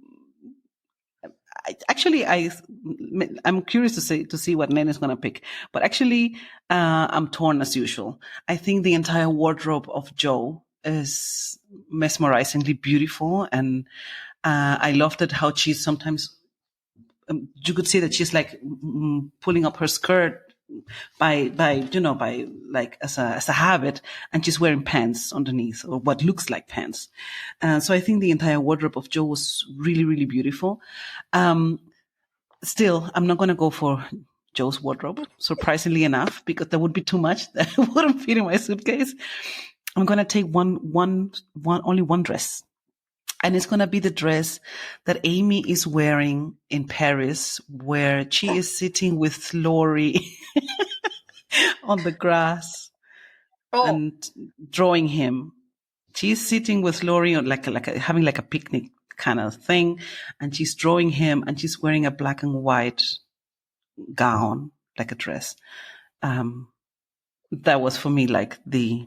curious to see what Nen is going to pick, but actually, I'm torn as usual. I think the entire wardrobe of Joe is mesmerizingly beautiful. And, I loved it how she's sometimes, you could see that she's like pulling up her skirt by like as a habit, and she's wearing pants underneath, or what looks like pants. So I think the entire wardrobe of Joe was really, really beautiful. Still, I'm not going to go for Joe's wardrobe, surprisingly enough, because that would be too much. That wouldn't fit in my suitcase. I'm going to take only one dress. And it's going to be the dress that Amy is wearing in Paris, where she is sitting with Laurie on the grass and drawing him. She's sitting with Laurie on having like a picnic kind of thing, and she's drawing him, and she's wearing a black and white gown, like a dress. That was for me like the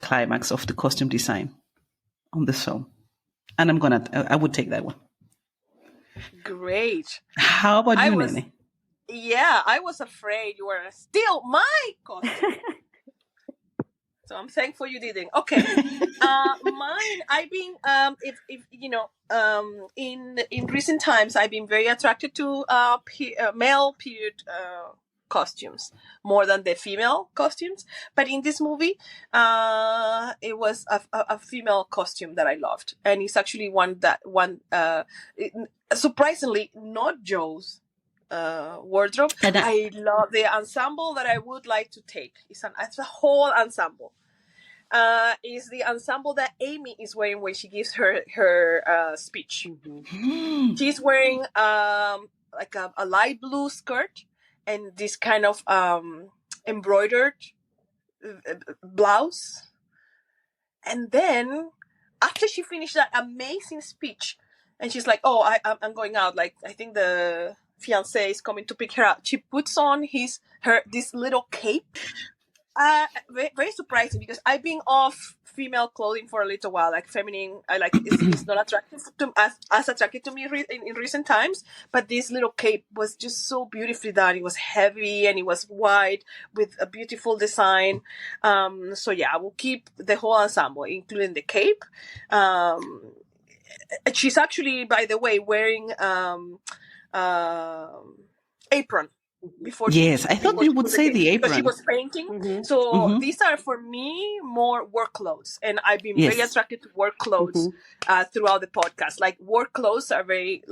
climax of the costume design on this film. And I would take that one. Great. How about you, Nene? Yeah, I was afraid you were gonna steal my costume. So I'm thankful you didn't. Okay. Mine, I've been if you know, in recent times I've been very attracted to male period costumes more than the female costumes. But in this movie, it was a female costume that I loved, and it's actually surprisingly not Joe's wardrobe. I love the ensemble that I would like to take. It's a whole ensemble. Is the ensemble that Amy is wearing when she gives her speech. Mm-hmm. She's wearing like a light blue skirt and this kind of embroidered blouse. And then after she finished that amazing speech, and she's like, "Oh, I'm going out. Like, I think the fiancé is coming to pick her up." She puts on this little cape. Very, very surprising, because I've been off female clothing for a little while, like feminine. I like it's not attractive as attractive to me in recent times. But this little cape was just so beautifully done. It was heavy and it was wide with a beautiful design. So yeah, I will keep the whole ensemble, including the cape. She's actually, by the way, wearing apron. before Yes, I thought you she would put the say cake, the because she apron. was painting. Mm-hmm. So Mm-hmm. these are for me more work clothes, and I've been very Yes. attracted to work clothes throughout the podcast. Like work clothes are very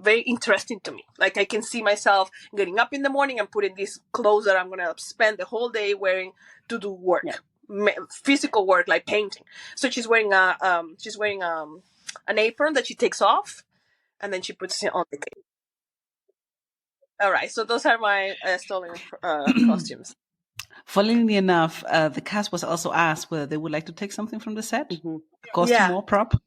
very interesting to me. Like I can see myself getting up in the morning and putting these clothes that I'm gonna spend the whole day wearing to do work, physical work like painting. So she's wearing an apron that she takes off, and then she puts it on the cake. All right, so those are my stolen costumes. Funnily enough, the cast was also asked whether they would like to take something from the set, a costume Yeah, or prop.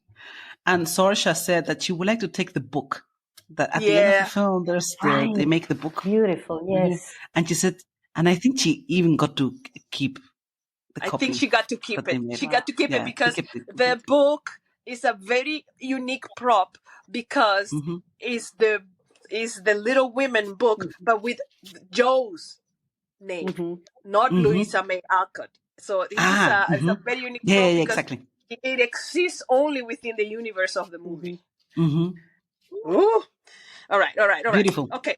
And Sorsha said that she would like to take the book. That at the end of the yeah. film, they Right. make the book. Beautiful. Yes. And she said, and I think she even got to keep the I think copy she got to keep that they it. made. She got to keep it Yeah, she because kept it the completely. book is a very unique prop, because Mm-hmm. it's the Little Women book, but with Joe's name, not Mm-hmm. Louisa May Alcott. So this is it's a Mm-hmm. very unique Yeah, prop yeah, because exactly. it exists only within the universe of the movie. Mm-hmm. Ooh. All right. Beautiful. Okay.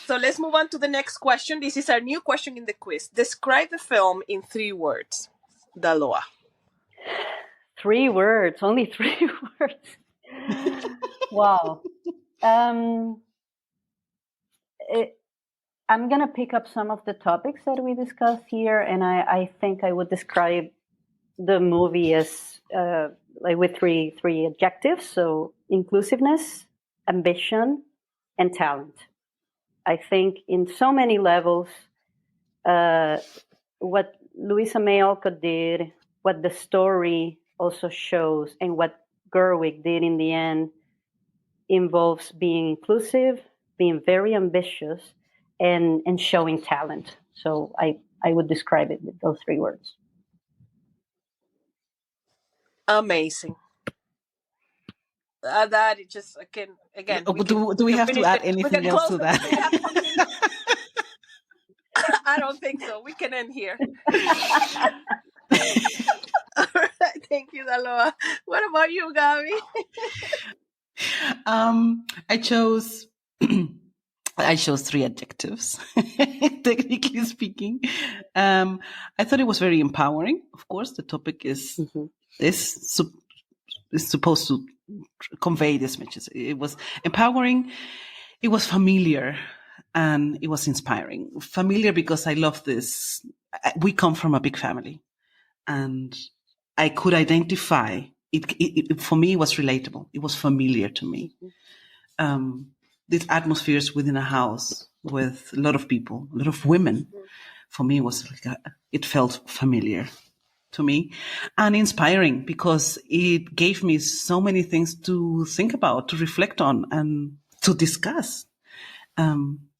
So let's move on to the next question. This is our new question in the quiz. Describe the film in 3 words. Daloa. 3 words. Only 3 words. Wow. I'm going to pick up some of the topics that we discussed here, and I think I would describe the movie as like with three adjectives. So inclusiveness, ambition, and talent. I think in so many levels, what Louisa May Alcott did, what the story also shows, and what Gerwig did in the end involves being inclusive, being very ambitious, and showing talent. So I would describe it with those 3 words. Amazing. That it just again Do we we can have to finish add it. We anything can else close to it. Do we have that? something? I don't think so. We can end here. All right. Thank you, Daloa. What about you, Gabi? I chose I chose 3 adjectives, technically speaking. I thought it was very empowering. Of course, the topic is supposed to convey this message. It was empowering. It was familiar, and it was inspiring. Familiar because I love this. We come from a big family, and I could identify it. For me, it was relatable. It was familiar to me. These atmospheres within a house with a lot of people, a lot of women, for me was like it felt familiar to me and inspiring because it gave me so many things to think about, to reflect on, and to discuss.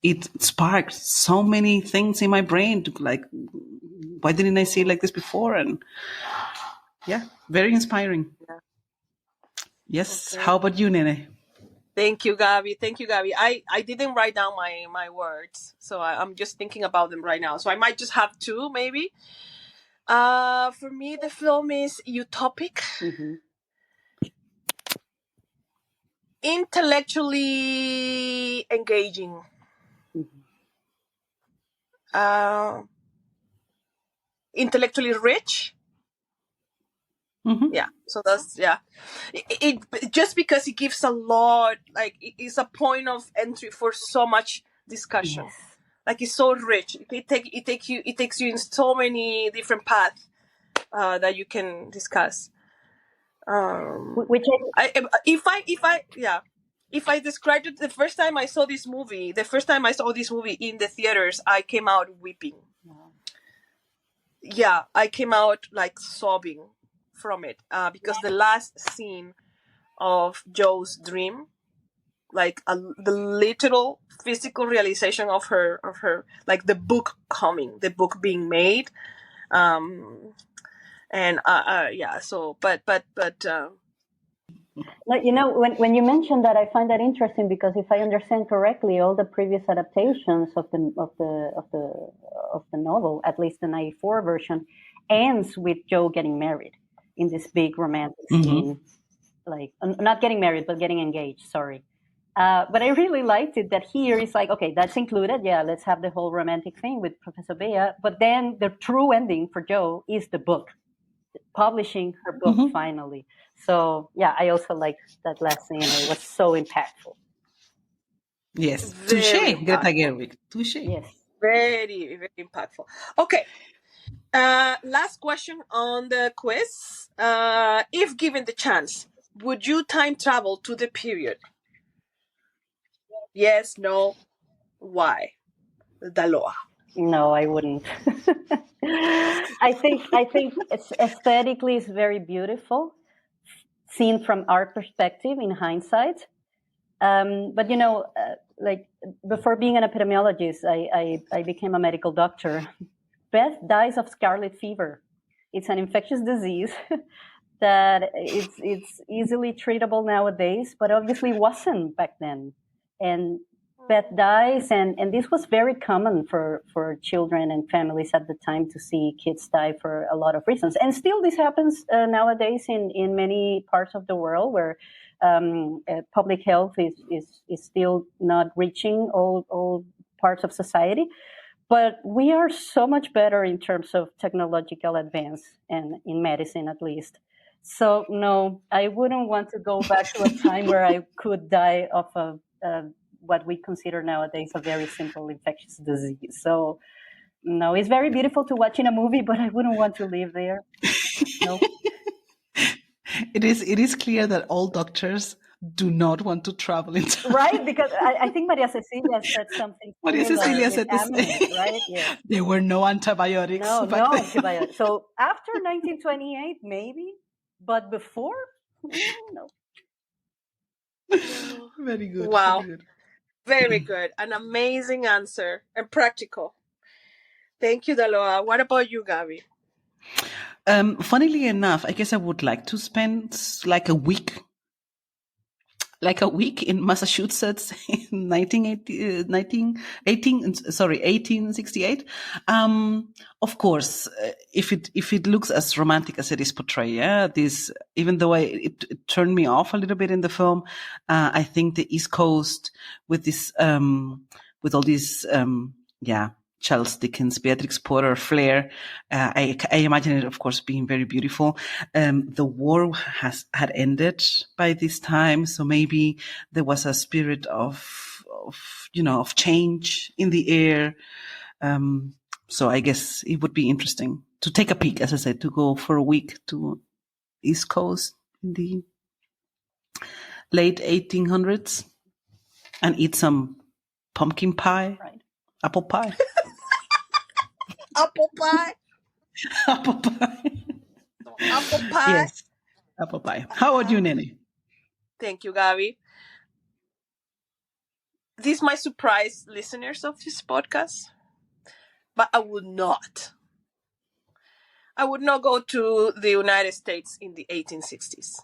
It sparked so many things in my brain to like, why didn't I see it like this before? And yeah, very inspiring. Yes. Okay. How about you, Nene? Thank you, Gabi. Thank you, Gabi. I didn't write down my words, so I'm just thinking about them right now. So I might just have 2, maybe. For me, the film is utopic, intellectually engaging, intellectually rich. Yeah, so that's it just because it gives a lot, like it's a point of entry for so much discussion. Like it's so rich. It takes you in so many different paths that you can discuss. Which If I described it, the first time I saw this movie in the theaters, I came out weeping. Yeah, I came out like sobbing from it because the last scene of Joe's dream, like the literal physical realization of her, like the book coming, the book being made, and yeah. So, but you know, when you mentioned that, I find that interesting because if I understand correctly, all the previous adaptations of the novel, at least the '94 version, ends with Joe getting married in this big romantic scene, like not getting married but getting engaged. Sorry, But I really liked it that here it's like, okay, that's included. Yeah, let's have the whole romantic thing with Professor Bea. But then the true ending for Jo is the book, publishing her book finally. So yeah, I also liked that last scene. It was so impactful. Yes. Touche, Very Greta impactful. Gerwig. Touche. Yes. Very, very impactful. Okay. Last question on the quiz. If given the chance, would you time travel to the period? Yes, no, why? Daloa. No, I wouldn't. I think it's aesthetically it's very beautiful, seen from our perspective in hindsight. But like before being an epidemiologist, I became a medical doctor. Beth dies of scarlet fever. It's an infectious disease that it's easily treatable nowadays, but obviously wasn't back then. And Beth dies, and this was very common for children and families at the time to see kids die for a lot of reasons. And still, this happens nowadays in many parts of the world where public health is still not reaching all parts of society. But we are so much better in terms of technological advance and in medicine, at least. So no, I wouldn't want to go back to a time where I could die of what we consider nowadays a very simple infectious disease. So no, it's very beautiful to watch in a movie, but I wouldn't want to live there. No. It is clear that all doctors do not want to travel in time. Right, because I think Maria Cecilia said something Maria similar Cecilia with said the same. Ammonite, right? Yeah. There were no antibiotics No, back no then. antibiotics. So after 1928, maybe, but before, no. Very good. Wow. Very good. Very good. An amazing answer and practical. Thank you, Daloa. What about you, Gabi? Funnily enough, I guess I would like to spend like a week in Massachusetts in 1868. Of course, if it looks as romantic as it is portrayed, yeah, even though it turned me off a little bit in the film, I think the East Coast with this, with all these, Charles Dickens, Beatrix Potter, flair. I imagine it, of course, being very beautiful. The war had ended by this time, so maybe there was a spirit of change in the air. So I guess it would be interesting to take a peek, as I said, to go for a week to East Coast in the late 1800s and eat some pumpkin pie, Right. apple pie. Apple pie. Apple pie. Apple pie. Yes, apple pie. How about you, Nene? Thank you, Gabi. This might surprise listeners of this podcast, but I would not. I would not go to the United States in the 1860s.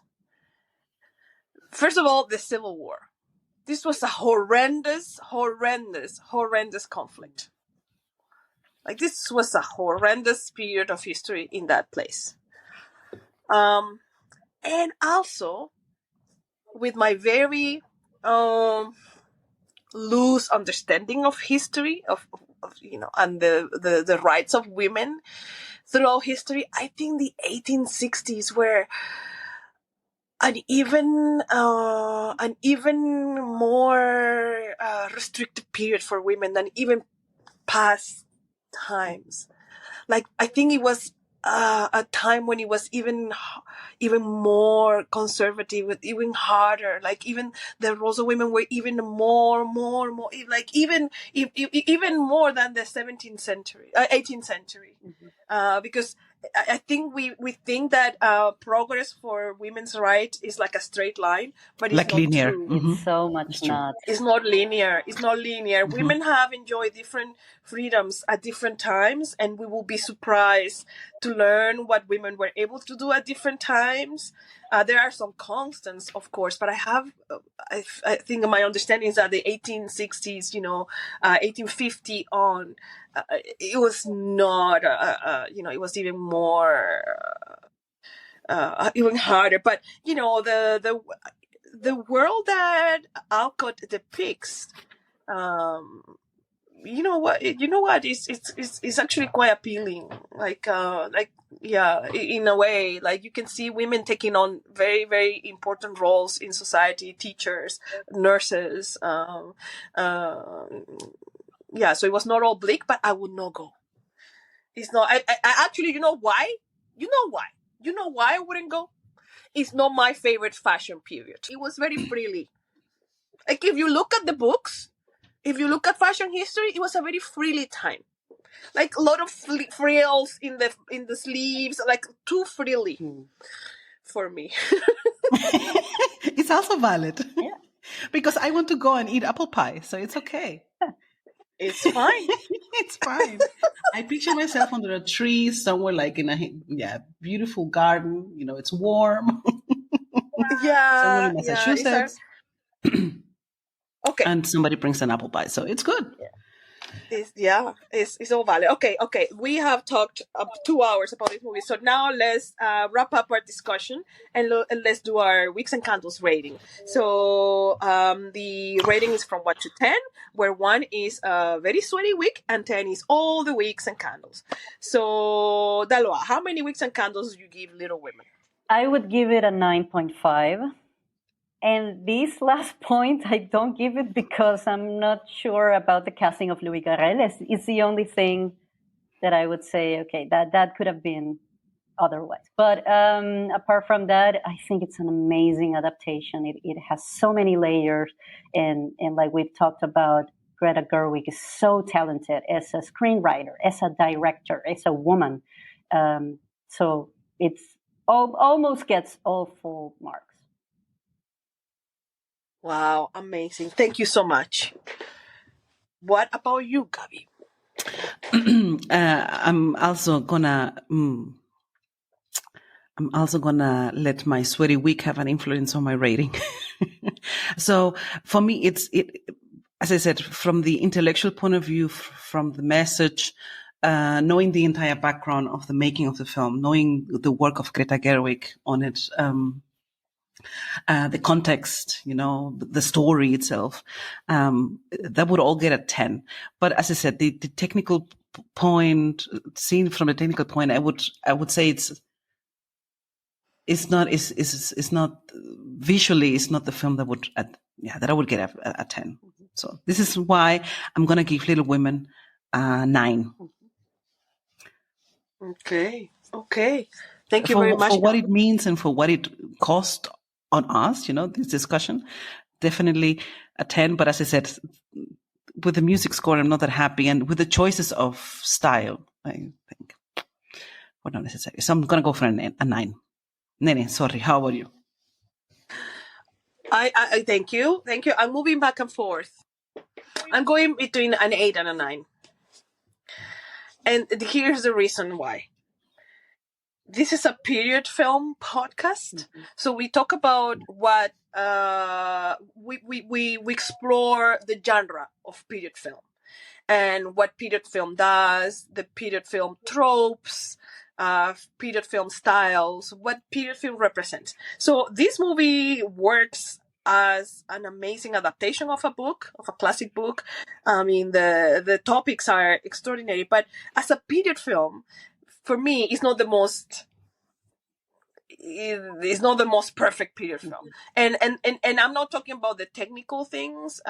First of all, the Civil War. This was a horrendous conflict. Like, this was a horrendous period of history in that place. And also, with my very loose understanding of history, of and the rights of women throughout history, I think the 1860s were an even more restricted period for women than even past times. Like, I think it was a time when it was even more conservative, with even harder. Like, even the roles of women were even more, like even more than the 18th century. Because I think we think that progress for women's rights is like a straight line, but it's Like not linear. true. It's so much not. It's not linear. Women have enjoyed different freedoms at different times, and we will be surprised to learn what women were able to do at different times. There are some constants, of course, but I think my understanding is that the 1860s, 1850 on, it was not, it was even more, even harder. But the world that Alcott depicts, you know what? It's actually quite appealing. Yeah, in a way, like you can see women taking on very, very important roles in society: teachers, nurses. Yeah, so it was not all bleak, but I would not go. It's not. I actually, you know why? You know why? You know why I wouldn't go? It's not my favorite fashion period. It was very freely. Like if you look at the books, if you look at fashion history, it was a very freely time. Like a lot of frills in the sleeves, like too freely for me. It's also valid. Yeah. Because I want to go and eat apple pie, so it's okay. It's fine. It's fine. I picture myself under a tree somewhere like in a beautiful garden. You know, it's warm. Somewhere in Massachusetts. Okay. And somebody brings an apple pie, so it's good. It's all valid. Okay. We have talked 2 hours about this movie, so now let's wrap up our discussion and let's do our Wicks and Candles rating. So the rating is from 1 to 10, where 1 is a very sweaty wick and 10 is all the wicks and candles. So Daloa, how many wicks and candles do you give Little Women? I would give it a 9.5. And this last point, I don't give it because I'm not sure about the casting of Louis Garrel. It's the only thing that I would say, okay, that could have been otherwise. But apart from that, I think it's an amazing adaptation. It has so many layers. And like we've talked about, Greta Gerwig is so talented as a screenwriter, as a director, as a woman. So it's almost gets all full marks. Wow, amazing. Thank you so much. What about you, Gabi? I'm also gonna let my sweaty week have an influence on my rating. So for me, as I said, from the intellectual point of view, from the message, knowing the entire background of the making of the film, knowing the work of Greta Gerwig on it, the context, the story itself, that would all get a 10. But as I said, the technical point, seen from a technical point, I would say it's not visually, it's not the film that I would get a 10. So this is why I'm going to give Little Women a 9. Okay. Thank you very much. For what it means and for what it cost on us, this discussion, definitely a 10. But as I said, with the music score, I'm not that happy. And with the choices of style, I think were not necessary. So I'm going to go for a 9. Nene, sorry. How about you? I thank you. I'm moving back and forth. I'm going between an 8 and a 9. And here's the reason why. This is a period film podcast, so we talk about what we explore the genre of period film and what period film does, the period film tropes, period film styles, what period film represents. So this movie works as an amazing adaptation of a book, of a classic book. I mean, the topics are extraordinary, but as a period film, for me, it's not the most perfect period film. And I'm not talking about the technical things.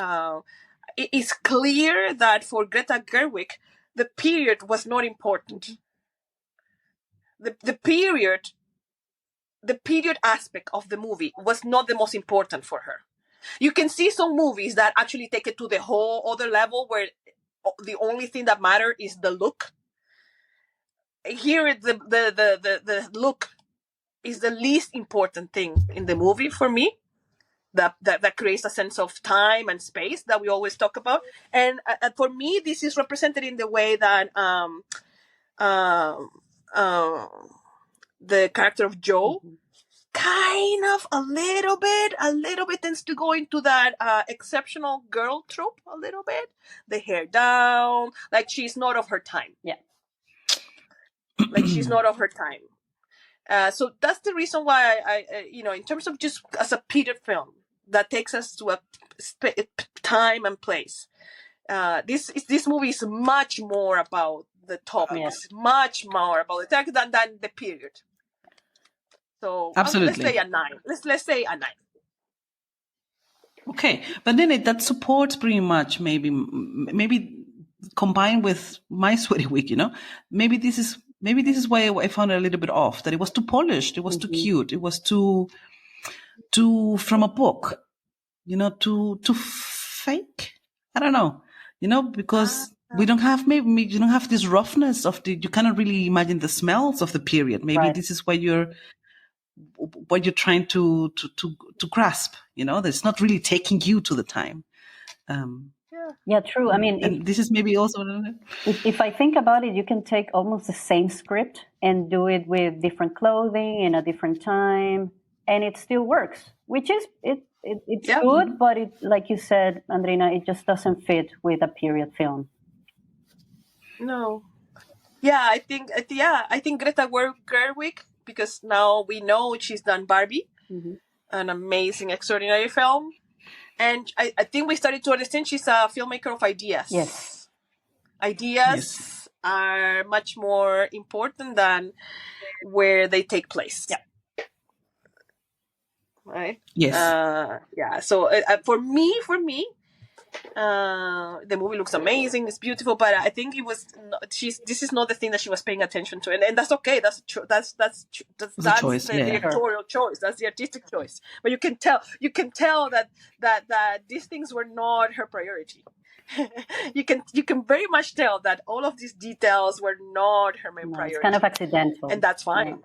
It is clear that for Greta Gerwig, the period was not important. The period aspect of the movie was not the most important for her. You can see some movies that actually take it to the whole other level where the only thing that matters is the look. Here, the look is the least important thing in the movie for me. That creates a sense of time and space that we always talk about. And for me, this is represented in the way that the character of Joe kind of a little bit tends to go into that exceptional girl trope a little bit. The hair down, like she's not of her time. Yeah. Like she's not of her time. So that's the reason why I in terms of just as a period film, that takes us to a time and place. This movie is much more about the topics, much more about the text than the period. So Absolutely. let's say a 9. Let's say a 9. Okay, but then that supports pretty much maybe combined with my sweaty wig, maybe this is why I found it a little bit off, that it was too polished, it was too cute, it was too from a book, too fake. I don't know, because we don't have, maybe you don't have this roughness you cannot really imagine the smells of the period. Maybe this is what you're trying to grasp, that's not really taking you to the time. Yeah, true. I mean, and this is maybe also, if I think about it, you can take almost the same script and do it with different clothing in a different time, and it still works, which is it's good, but it, like you said, Andrina, it just doesn't fit with a period film. No. Yeah, I think Greta Gerwig, because now we know she's done Barbie, an amazing, extraordinary film. And I think we started to understand she's a filmmaker of ideas. Yes. Ideas are much more important than where they take place. Yeah. Right? Yes. Yeah. So for me, the movie looks amazing. It's beautiful, but I think it was this is not the thing that she was paying attention to, and that's okay. That's choice, the directorial choice. That's the artistic choice. But you can tell that these things were not her priority. you can very much tell that all of these details were not her main priority. It's kind of accidental, and that's fine.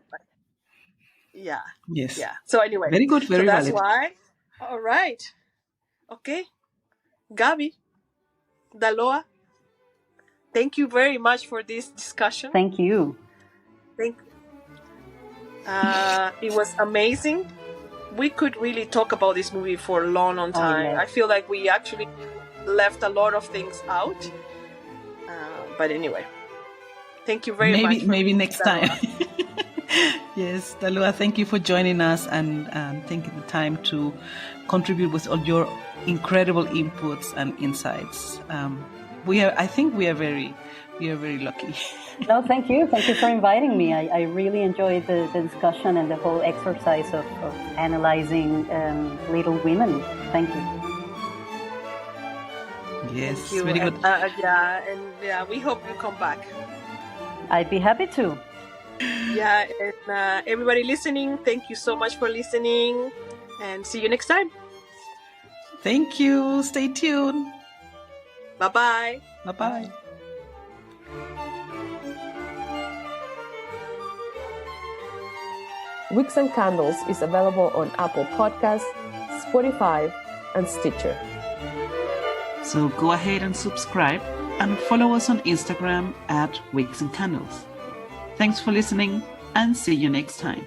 Yeah. Yes. Yeah. So anyway, very good. Very that's valid. why. All right. Okay. Gabi, Daloa, thank you very much for this discussion. Thank you. It was amazing. We could really talk about this movie for a long time. yes. I feel like we actually left a lot of things out. But anyway, thank you very much. Maybe next time. Yes, Dalua, thank you for joining us and taking the time to contribute with all your incredible inputs and insights. I think we are very lucky. No, thank you. Thank you for inviting me. I really enjoyed the discussion and the whole exercise of analyzing Little Women. Thank you. Yes, thank you. Very good. We hope you come back. I'd be happy to. Yeah, and everybody listening, thank you so much for listening, and see you next time. Thank you. Stay tuned. Bye-bye. Bye-bye. Wicks and Candles is available on Apple Podcasts, Spotify, and Stitcher. So go ahead and subscribe and follow us on Instagram at Wicks and Candles. Thanks for listening and see you next time.